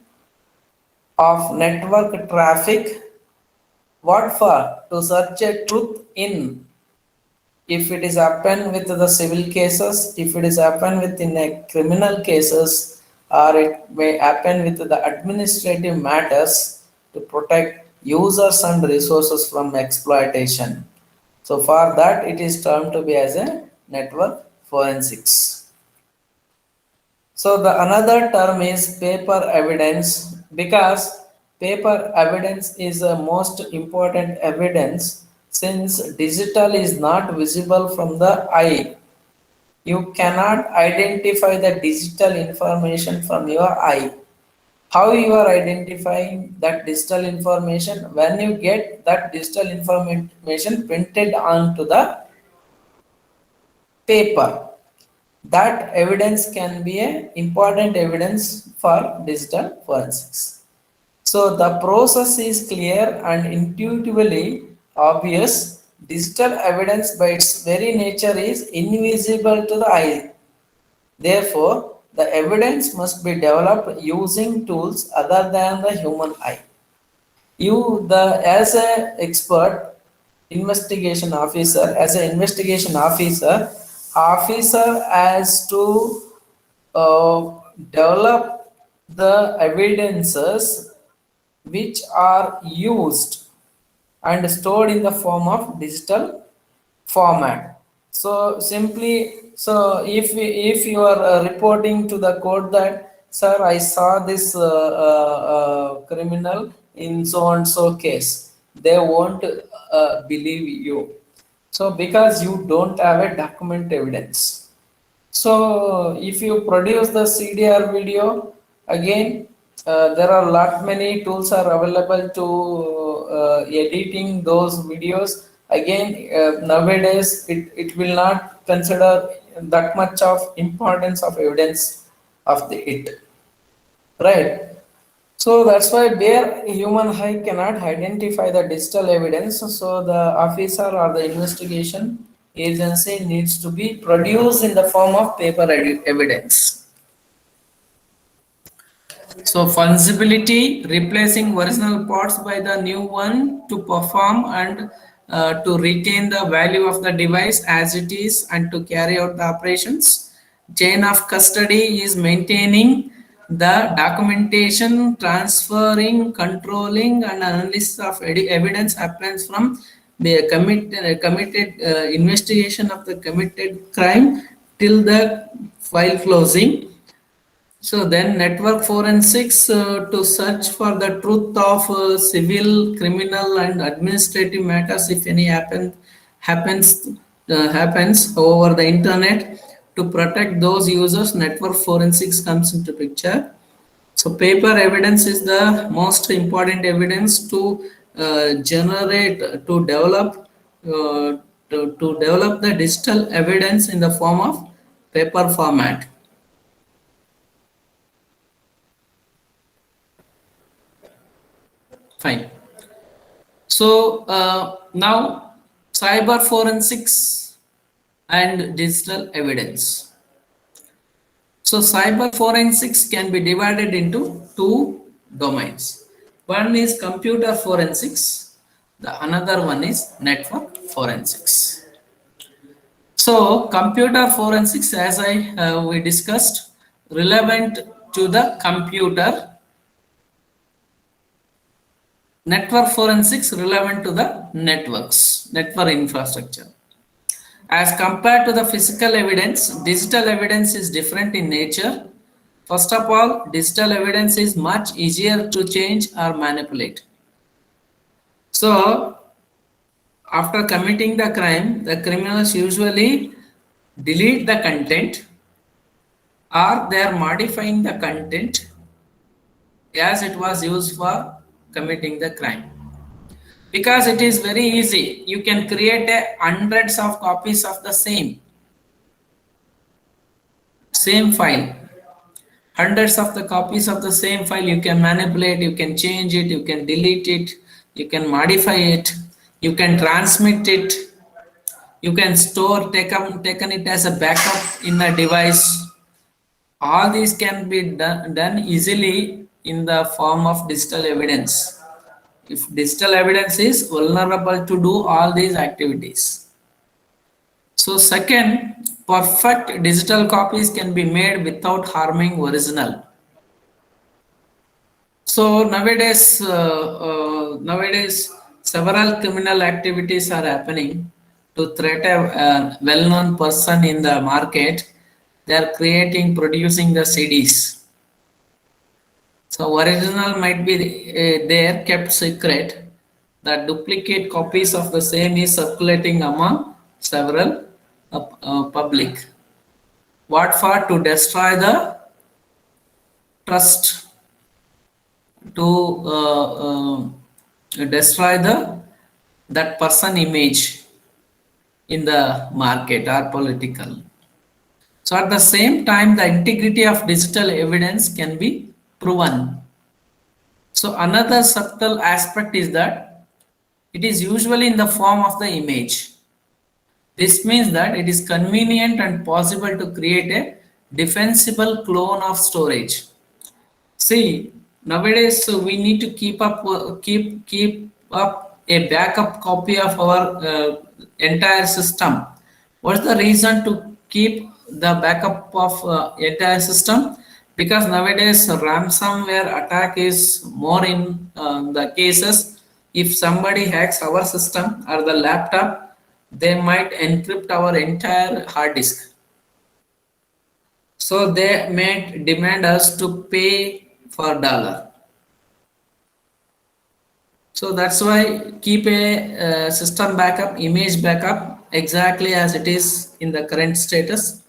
of network traffic. What for? To search a truth in. If it is happen with the civil cases, if it is happen within a criminal cases, or it may happen with the administrative matters to protect users and resources from exploitation. So for that, it is termed to be as a network forensics. So the another term is paper evidence because paper evidence is the most important evidence since digital is not visible from the eye. You cannot identify the digital information from your eye. How you are identifying that digital information? When you get that digital information printed onto the paper, that evidence can be an important evidence for digital forensics. So the process is clear and intuitively obvious. Digital evidence by its very nature is invisible to the eye. Therefore, the evidence must be developed using tools other than the human eye. As a expert investigation officer, officer has to develop the evidences which are used and stored in the form of digital format. So simply, so if you are reporting to the court that, sir, I saw this criminal in so and so case, they won't believe you. So because you don't have a document evidence. So if you produce the CDR video, again, there are lot many tools are available to editing those videos. Again, nowadays it will not consider that much of importance of evidence of it, right? So that's why where human eye cannot identify the digital evidence, so the officer or the investigation agency needs to be produced in the form of paper evidence. So fungibility, replacing original parts by the new one to perform and to retain the value of the device as it is and to carry out the operations. Chain of custody is maintaining the documentation, transferring, controlling, and analysis of evidence happens from the committed investigation of the committed crime till the file closing. So then network forensics to search for the truth of civil, criminal and administrative matters if any happens over the internet. To protect those users, network forensics comes into picture. So paper evidence is the most important evidence to generate, to develop, to develop the digital evidence in the form of paper format. Fine. So now cyber forensics and digital evidence. So cyber forensics can be divided into two domains. One is computer forensics, the another one is network forensics. So computer forensics, as we discussed, relevant to the computer. Network forensics relevant to the network infrastructure. As compared to the physical evidence, digital evidence is different in nature. First of all, digital evidence is much easier to change or manipulate. So, after committing the crime, the criminals usually delete the content or they are modifying the content as it was used for committing the crime. Because it is very easy, you can create hundreds of copies of the same file. Hundreds of the copies of the same file you can manipulate, you can change it, you can delete it, you can modify it, you can transmit it, you can store, taken it as a backup in a device. All these can be done easily in the form of digital evidence. If digital evidence is vulnerable to do all these activities. So second, perfect digital copies can be made without harming original. So nowadays several criminal activities are happening to threat a well-known person in the market. They are producing the CDs. So original might be there kept secret. The duplicate copies of the same is circulating among several public. What for? To destroy the trust, to destroy that person image in the market or political. So at the same time, the integrity of digital evidence can be proven. So another subtle aspect is that it is usually in the form of the image. This means that it is convenient and possible to create a defensible clone of storage. See, nowadays we need to keep up a backup copy of our entire system. What's the reason to keep the backup of entire system? Because nowadays ransomware attack is more in the cases. If somebody hacks our system or the laptop, they might encrypt our entire hard disk. So they may demand us to pay for dollar. So that's why keep a system backup, image backup exactly as it is in the current status.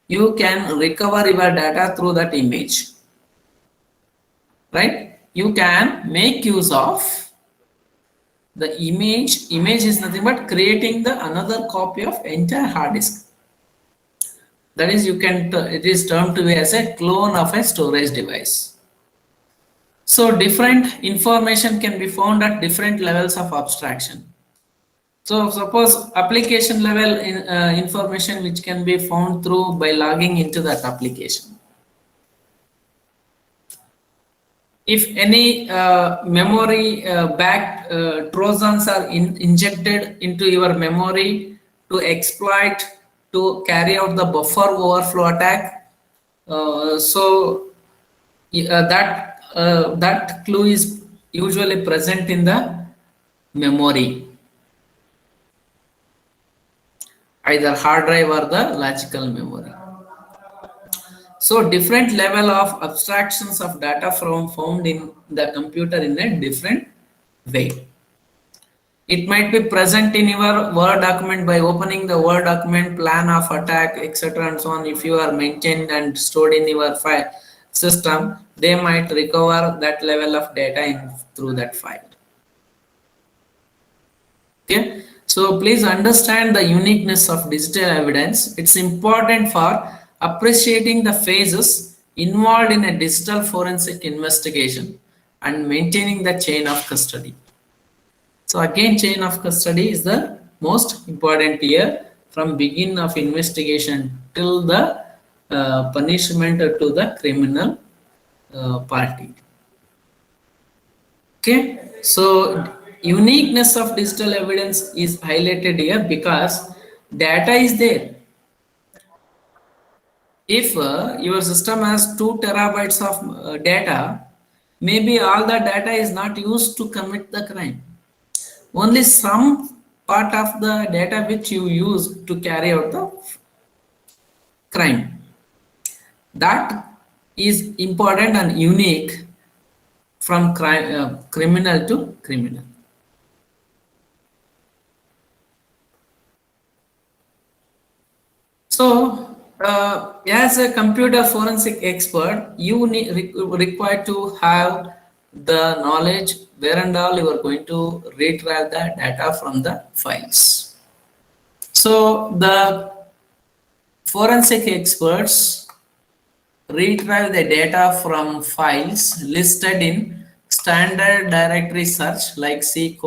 You can recover your data through that image, right? You can make use of the image. Image is nothing but creating the another copy of entire hard disk. That is, you can it is termed to be as a clone of a storage device. So different information can be found at different levels of abstraction. So suppose application level information which can be found through by logging into that application. If any memory backed trojans are injected into your memory to exploit, to carry out the buffer overflow attack, that clue is usually present in the memory, either hard drive or the logical memory. So different level of abstractions of data from found in the computer in a different way. It might be present in your Word document by opening the Word document, plan of attack, etc. and so on. If you are maintained and stored in your file system, they might recover that level of data through that file. Okay, so please understand the uniqueness of digital evidence. It's important for appreciating the phases involved in a digital forensic investigation and maintaining the chain of custody. So again, chain of custody is the most important here, from begin of investigation till the punishment to the criminal party. Okay, so uniqueness of digital evidence is highlighted here because data is there. If your system has 2 terabytes of data, maybe all the data is not used to commit the crime. Only some part of the data which you use to carry out the crime. That is important and unique from criminal to criminal. So, as a computer forensic expert, you require to have the knowledge where and all you are going to retrieve the data from the files. So the forensic experts retrieve the data from files listed in standard directory search like C:\D:\E: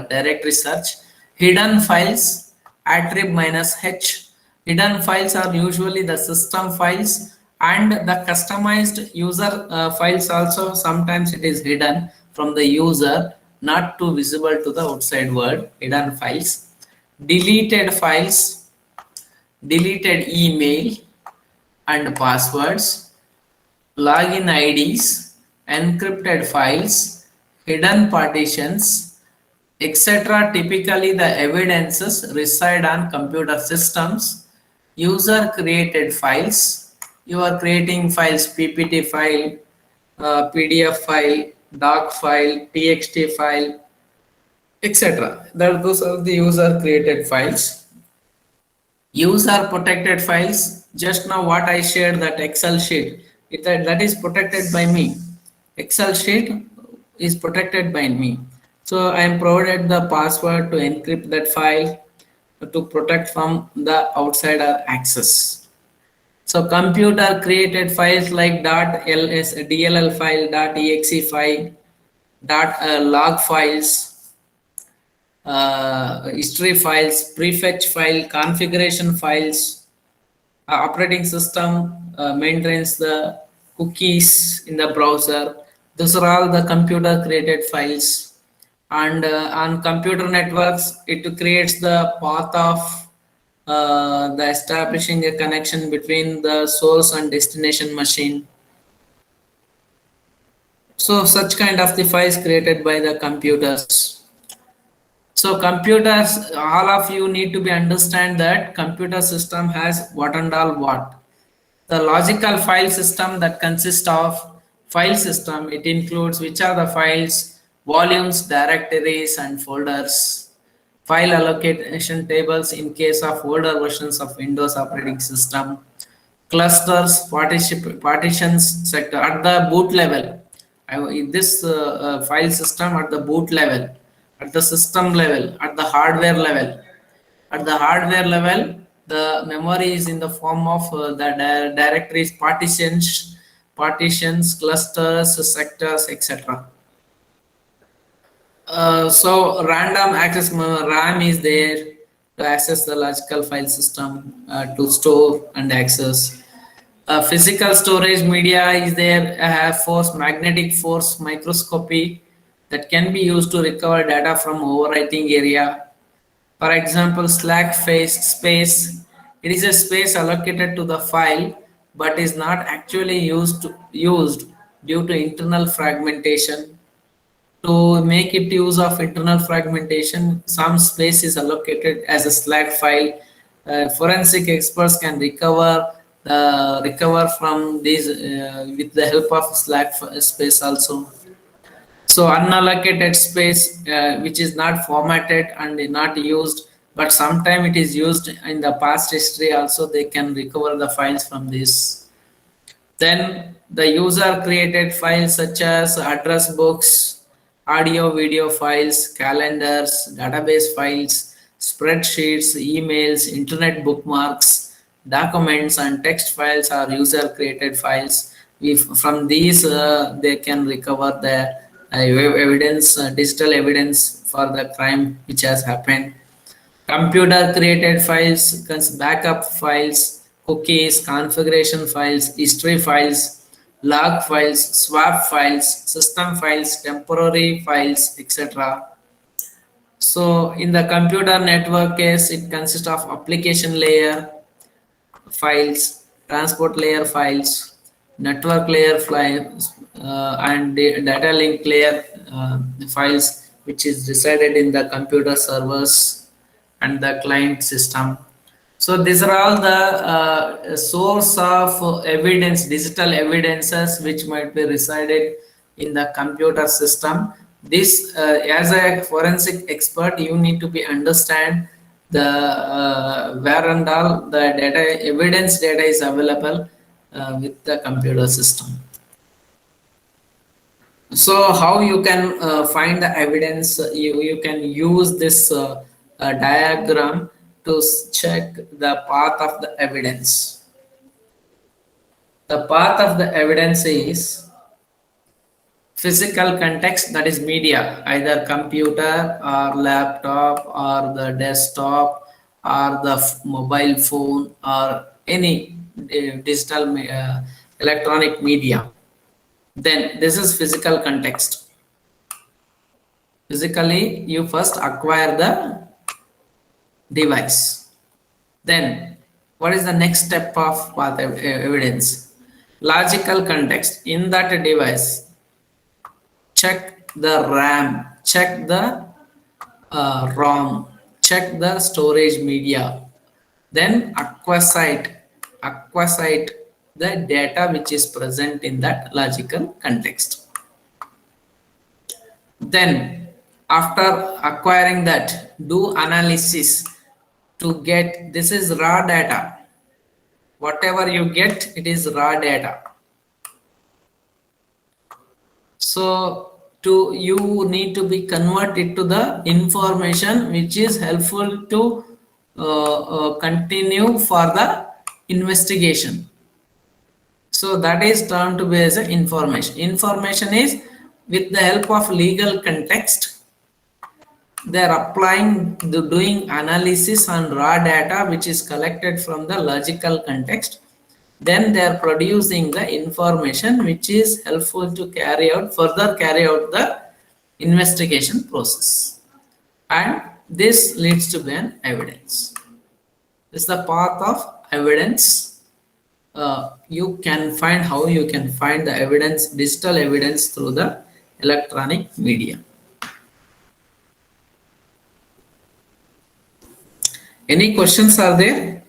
directory search, hidden files, @-h. Hidden files are usually the system files, and the customized user files also. Sometimes it is hidden from the user, not too visible to the outside world. Hidden files, deleted files, deleted email and passwords, login IDs, encrypted files, hidden partitions, etc. Typically the evidences reside on computer systems. User created files. You are creating files, PPT file, PDF file, doc file, TXT file, etc. Those are the user created files. User protected files. Just now what I shared, that Excel sheet, that is protected by me. Excel sheet is protected by me. So I am provided the password to encrypt that file to protect from the outsider access. So computer created files like .ls, DLL file, .exe file, .log files, history files, prefetch file, configuration files, operating system maintains the cookies in the browser. Those are all the computer created files. And on computer networks, it creates the path of the establishing a connection between the source and destination machine. So such kind of the files created by the computers. So computers, all of you need to be understand that computer system has what and all what. The logical file system that consists of file system, it includes which are the files, volumes, directories and folders, file allocation tables in case of older versions of Windows operating system, clusters, partitions sector at the boot level. In this file system at the boot level, at the system level, at the hardware level. At the hardware level, the memory is in the form of the directories, partitions, clusters, sectors, etc. So random access RAM is there to access the logical file system to store and access. Physical storage media is there, force, magnetic force microscopy that can be used to recover data from overwriting area. For example, slack space, it is a space allocated to the file but is not actually used due to internal fragmentation. To make it use of internal fragmentation, some space is allocated as a slack file. Forensic experts can recover from these with the help of slack space also. So unallocated space, which is not formatted and not used, but sometime it is used in the past history also, they can recover the files from this. Then the user created files such as address books, audio video files, calendars, database files, spreadsheets, emails, internet bookmarks, documents and text files are user created files. From these they can recover the evidence, digital evidence for the crime which has happened. Computer created files, backup files, cookies, configuration files, history files, log files, swap files, system files, temporary files, etc. So in the computer network case, it consists of application layer files, transport layer files, network layer files, and data link layer files, which is resided in the computer servers and the client system. So these are all the source of evidence, digital evidences which might be resided in the computer system. This, as a forensic expert, you need to be understand the where and all the data, evidence data is available with the computer system. So how you can find the evidence? You can use this diagram to check the path of the evidence. The path of the evidence is physical context, that is media, either computer or laptop or the desktop or the mobile phone or any digital electronic media. Then this is physical context. Physically, you first acquire the device. Then what is the next step of path evidence? Logical context. In that device, check the RAM, check the ROM, check the storage media. Then acquisite the data which is present in that logical context. Then after acquiring that, do analysis to get, this is raw data. Whatever you get, it is raw data. So you need to be converted to the information which is helpful to continue for the investigation. So that is termed to be as a information. Information is with the help of legal context. they are applying doing analysis on raw data which is collected from the logical context. Then they are producing the information which is helpful to further carry out the investigation process, and this leads to an evidence. This is the path of evidence. You can find how you can find the evidence, digital evidence, through the electronic media. Any questions are there?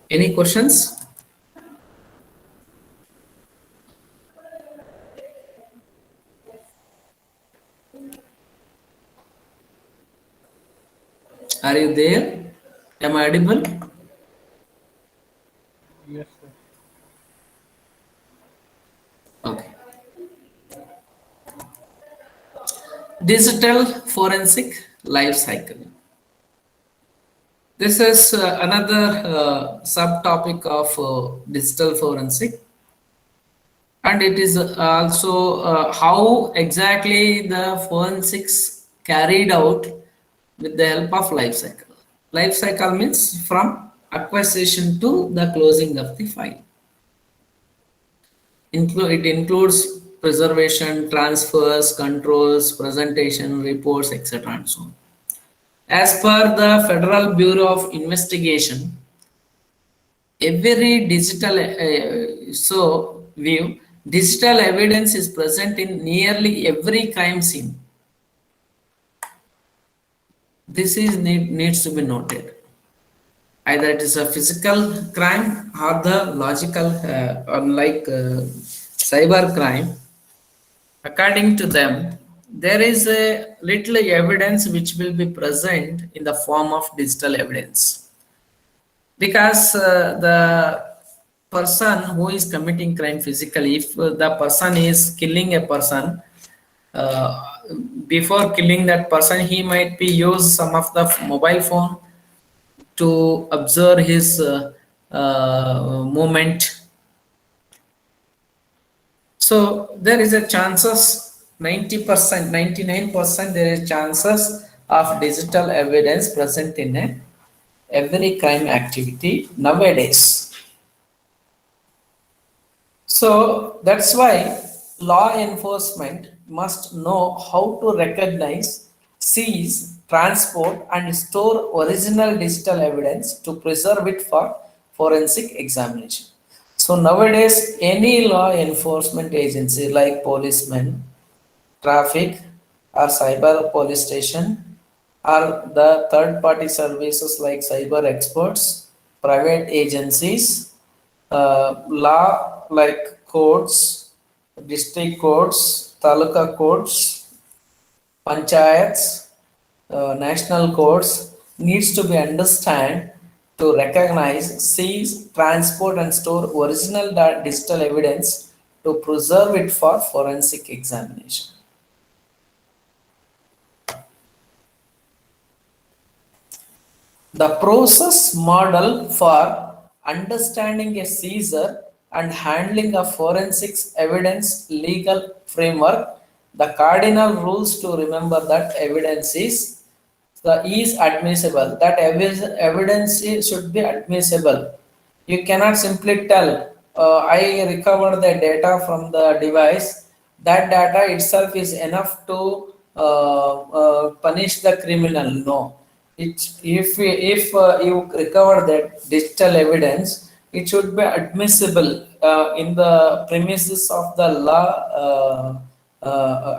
Any questions? Are you there? Am I audible? Yes, sir. Okay. Digital forensic life cycle. This is another subtopic of digital forensic, and it is also how exactly the forensics carried out with the help of life cycle. Life cycle means from acquisition to the closing of the file. It includes preservation, transfers, controls, presentation, reports, etc. and so on. As per the Federal Bureau of Investigation, every digital evidence is present in nearly every crime scene. This is needs to be noted. Either it is a physical crime or the logical, unlike cyber crime. According to them, there is a little evidence which will be present in the form of digital evidence, because the person who is committing crime physically, if the person is killing a person, uh, before killing that person, he might be use some of the mobile phone to observe his movement. So there is a chances 90%, 99% there is chances of digital evidence present in every crime activity nowadays. So that's why law enforcement must know how to recognize, seize, transport, and store original digital evidence to preserve it for forensic examination. So nowadays, any law enforcement agency like policemen, traffic, or cyber police station, or the third party services like cyber experts, private agencies, law like courts, district courts, taluka courts, panchayats, national courts needs to be understand to recognize, seize, transport, and store original digital evidence to preserve it for forensic examination. The process model for understanding a seizure and handling of forensics evidence legal framework, the cardinal rules to remember that evidence is admissible. That should be admissible. You cannot simply tell, I recover the data from the device. That data itself is enough to punish the criminal. No, if you recover that digital evidence, it should be admissible in the premises of the law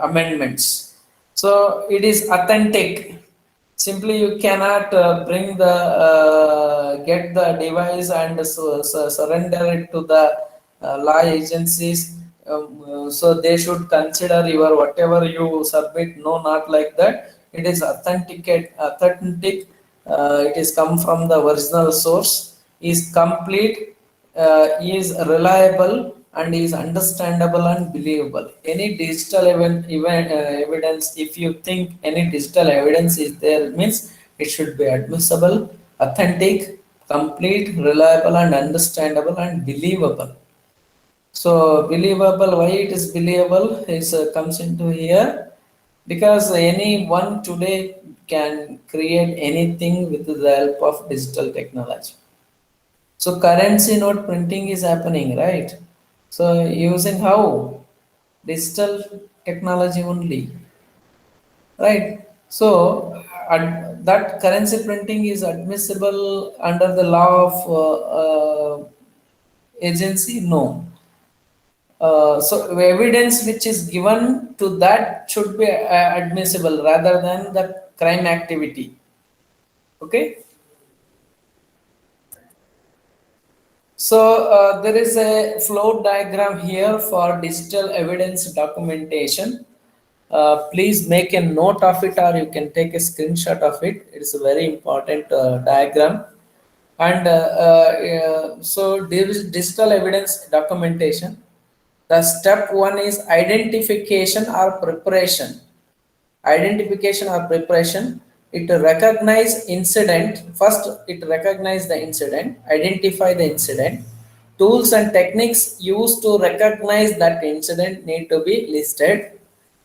amendments. So it is authentic. Simply you cannot bring the get the device and surrender it to the law agencies. So they should consider your whatever you submit. No, not like that. It is authentic. It is come from the original source. Is complete. Is reliable and is understandable and believable. Any digital evidence, if you think any digital evidence is there, means it should be admissible, authentic, complete, reliable, and understandable and believable. So believable, why it is believable is comes into here, because anyone today can create anything with the help of digital technology. So currency note printing is happening, right? So using how? Digital technology only, right? So that currency printing is admissible under the law of agency? No. So evidence which is given to that should be admissible rather than the crime activity. Okay. So there is a flow diagram here for digital evidence documentation. Please make a note of it, or you can take a screenshot of it. It is a very important diagram. And so there is digital evidence documentation. The step one is identification or preparation. Identification or preparation. It recognize incident. First, it recognize the incident, identify the incident. Tools and techniques used to recognize that incident need to be listed.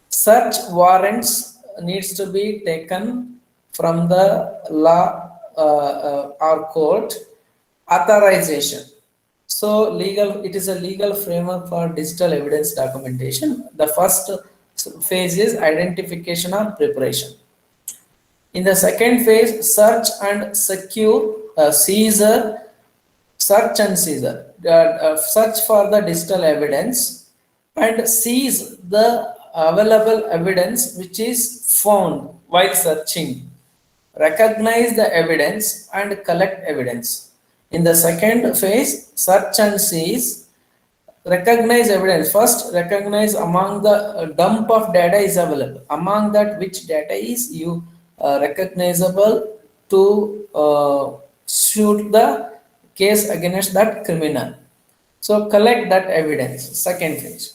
Search warrants needs to be taken from the law or court. Authorization. So legal, it is a legal framework for digital evidence documentation. The first phase is identification or preparation. In the second phase, search and secure, seizure, search and seizure. Search for the digital evidence and seize the available evidence which is found while searching. Recognize the evidence and collect evidence. In the second phase, search and seize. Recognize evidence. First, recognize among the dump of data is available. Among that, which data is you recognizable to shoot the case against that criminal. So collect that evidence. Second phase.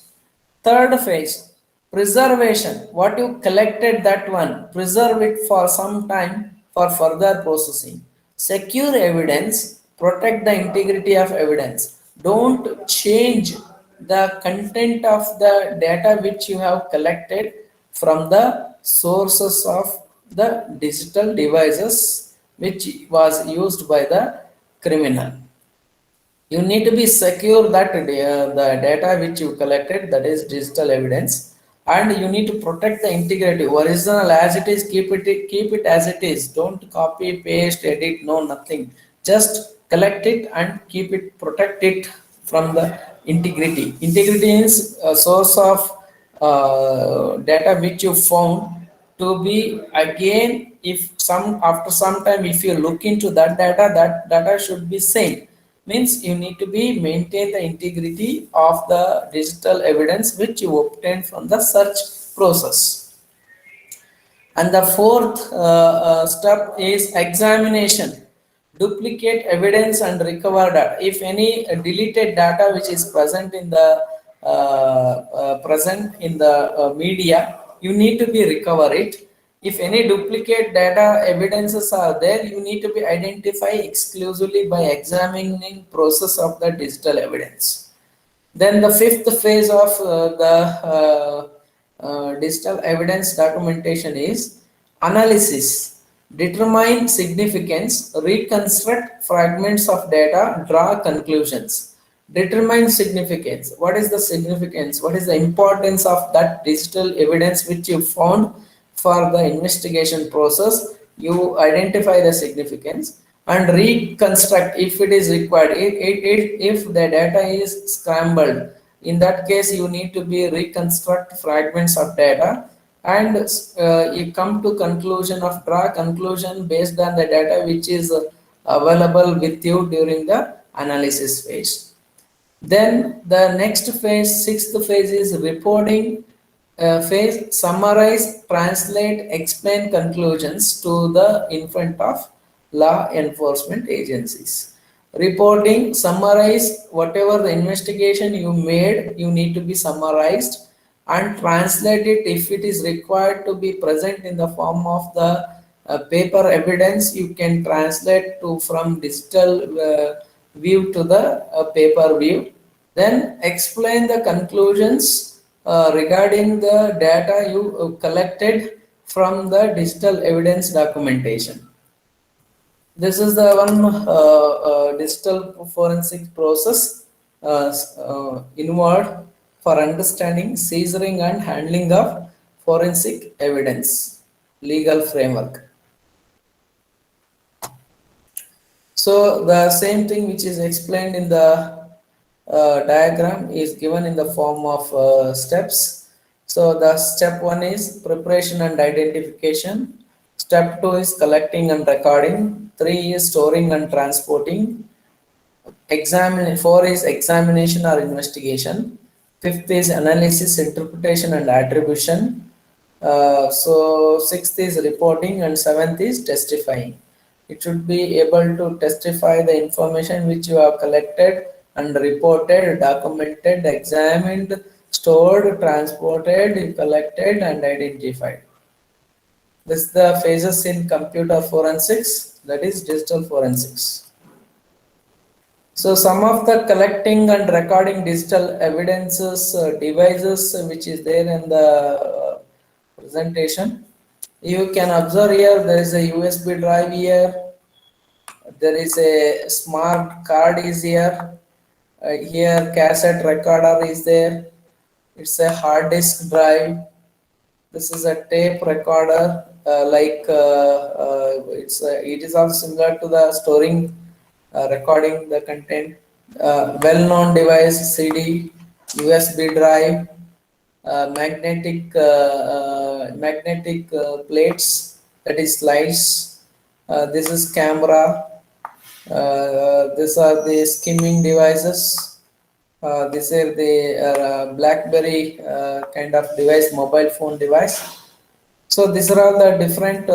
Third phase, preservation. What you collected, that one, preserve it for some time for further processing. Secure evidence, protect the integrity of evidence. Don't change the content of the data which you have collected from the sources of the digital devices which was used by the criminal. You need to be secure that the data which you collected, that is digital evidence, and you need to protect the integrity. Original as it is, keep it as it is. Don't copy, paste, edit, no, nothing. Just collect it and keep it, protect it from the integrity. Integrity is a source of data which you found to be again, if some after some time if you look into that data should be same. Means you need to be maintain the integrity of the digital evidence which you obtained from the search process. And the fourth step is examination. Duplicate evidence and recover data. If any deleted data which is present in the media, you need to be recover it. If any duplicate data evidences are there, you need to be identify exclusively by examining process of the digital evidence. Then the fifth phase of digital evidence documentation is analysis. Determine significance, reconstruct fragments of data, draw conclusions. Determine significance. What is the significance? What is the importance of that digital evidence which you found for the investigation process? You identify the significance and reconstruct if it is required. If the data is scrambled, in that case you need to be reconstruct fragments of data, and you come to conclusion of draw conclusion based on the data which is available with you during the analysis phase. Then the next phase, sixth phase, is reporting phase. Summarize, translate, explain conclusions to the in front of law enforcement agencies. Reporting, summarize whatever the investigation you made, you need to be summarized and translate it if it is required to be present in the form of the paper evidence. You can translate to from digital view to the paper view. Then explain the conclusions regarding the data you collected from the digital evidence documentation. This is the one digital forensic process involved for understanding, seizing, and handling of forensic evidence legal framework. So the same thing which is explained in the diagram is given in the form of steps. So the step 1 is preparation and identification. Step 2 is collecting and recording. 3 is storing and transporting. 4 is examination or investigation. 5th is analysis, interpretation, and attribution. So 6th is reporting, and 7th is testifying. It should be able to testify the information which you have collected and reported, documented, examined, stored, transported, collected, and identified. This is the phases in computer forensics, that is digital forensics. So some of the collecting and recording digital evidences devices which is there in the presentation. You can observe here there is a USB drive here. There is a smart card is here. Here cassette recorder is there. It's a hard disk drive. This is a tape recorder. It is also similar to the storing, recording the content. Well-known device CD, USB drive, magnetic plates, that is slides. This is camera. These are the skimming devices. These are the BlackBerry kind of device, mobile phone device. So these are all the different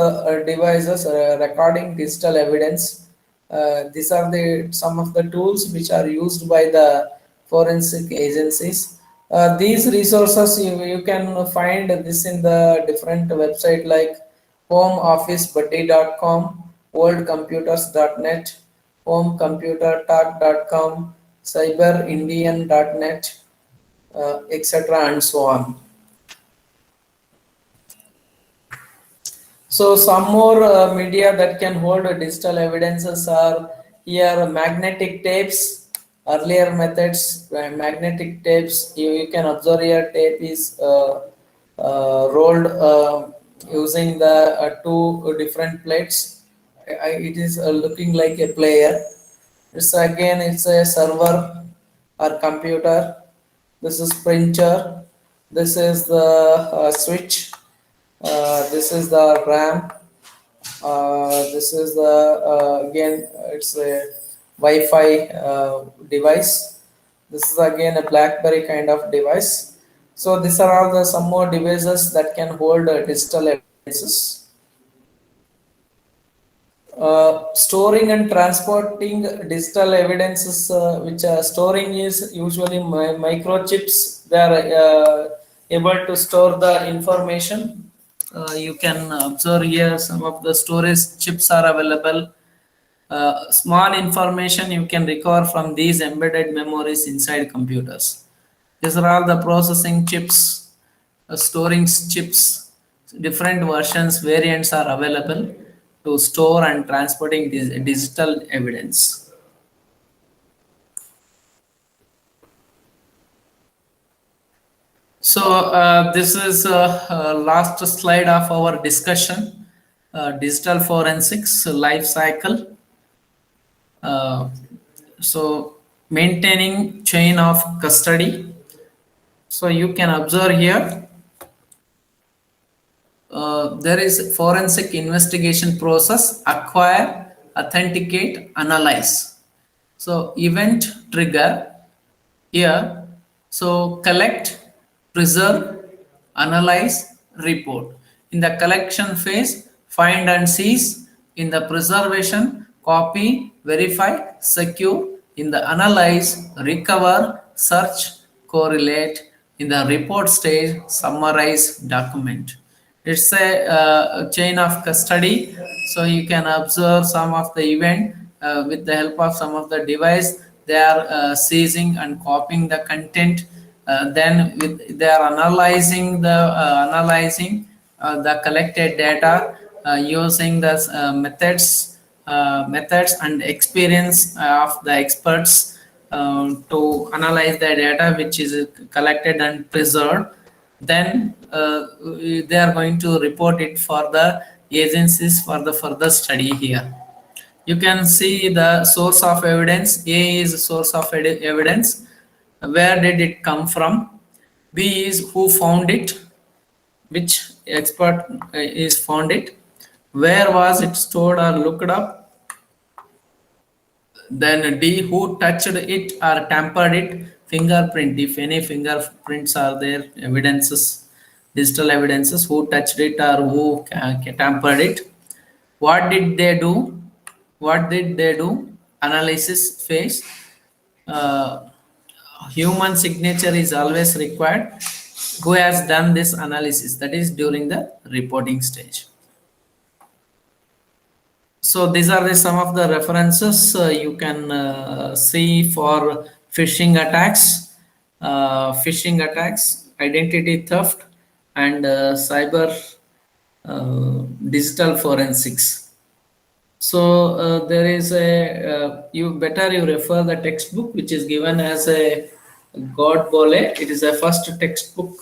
devices recording digital evidence. These are some of the tools which are used by the forensic agencies. These resources you can find this in the different website like homeofficebuddy.com, worldcomputers.net, homecomputertalk.com, cyberindian.net, etc. and so on. So some more media that can hold digital evidences are here magnetic tapes. Earlier methods, magnetic tapes, you can observe here tape is rolled using the two different plates. It is looking like a player. It's a server or computer. This is printer. This is the switch. This is the RAM. This is the again it's a Wi-Fi device. This is again a BlackBerry kind of device. So these are all the some more devices that can hold digital evidences. Storing and transporting digital evidences, which storing is usually microchips. They are able to store the information. You can observe here some of the storage chips are available. Small information you can recover from these embedded memories inside computers. These are all the processing chips, storing chips. Different versions, variants are available to store and transporting digital evidence. So this is last slide of our discussion, digital forensics life cycle. So maintaining chain of custody. So you can observe here there is forensic investigation process: acquire, authenticate, analyze. So event trigger here. So collect, preserve, analyze, report. In the collection phase, find and seize. In the preservation, copy, verify, secure. In the analyze, recover, search, correlate. In the report stage, summarize, document. It's a chain of custody. So you can observe some of the event with the help of some of the device. they are seizing and copying the content. They are analyzing the collected data using the methods and experience of the experts to analyze the data which is collected and preserved. Then they are going to report it for the agencies for the further study here. You can see the source of evidence. A is source of evidence. Where did it come from? B is who found it, which expert is found it. Where was it stored or looked up? Then D, who touched it or tampered it? Fingerprint, if any fingerprints are there, evidences, digital evidences, who touched it or who tampered it. What did they do? What did they do? Analysis phase. Human signature is always required. Who has done this analysis? That is during the reporting stage. So these are some of the references you can see for phishing attacks, identity theft, and cyber digital forensics. So there is you refer the textbook which is given as a Godbole. It is the first textbook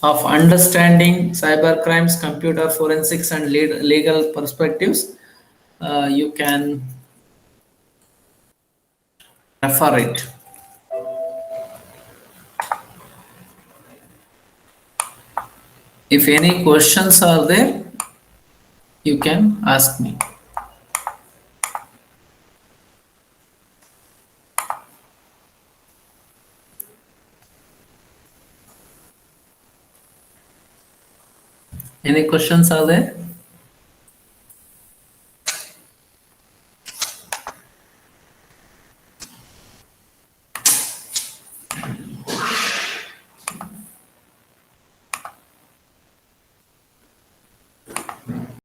of understanding cyber crimes, computer forensics, and legal perspectives. You can refer it. If any questions are there, you can ask me. Any questions are there?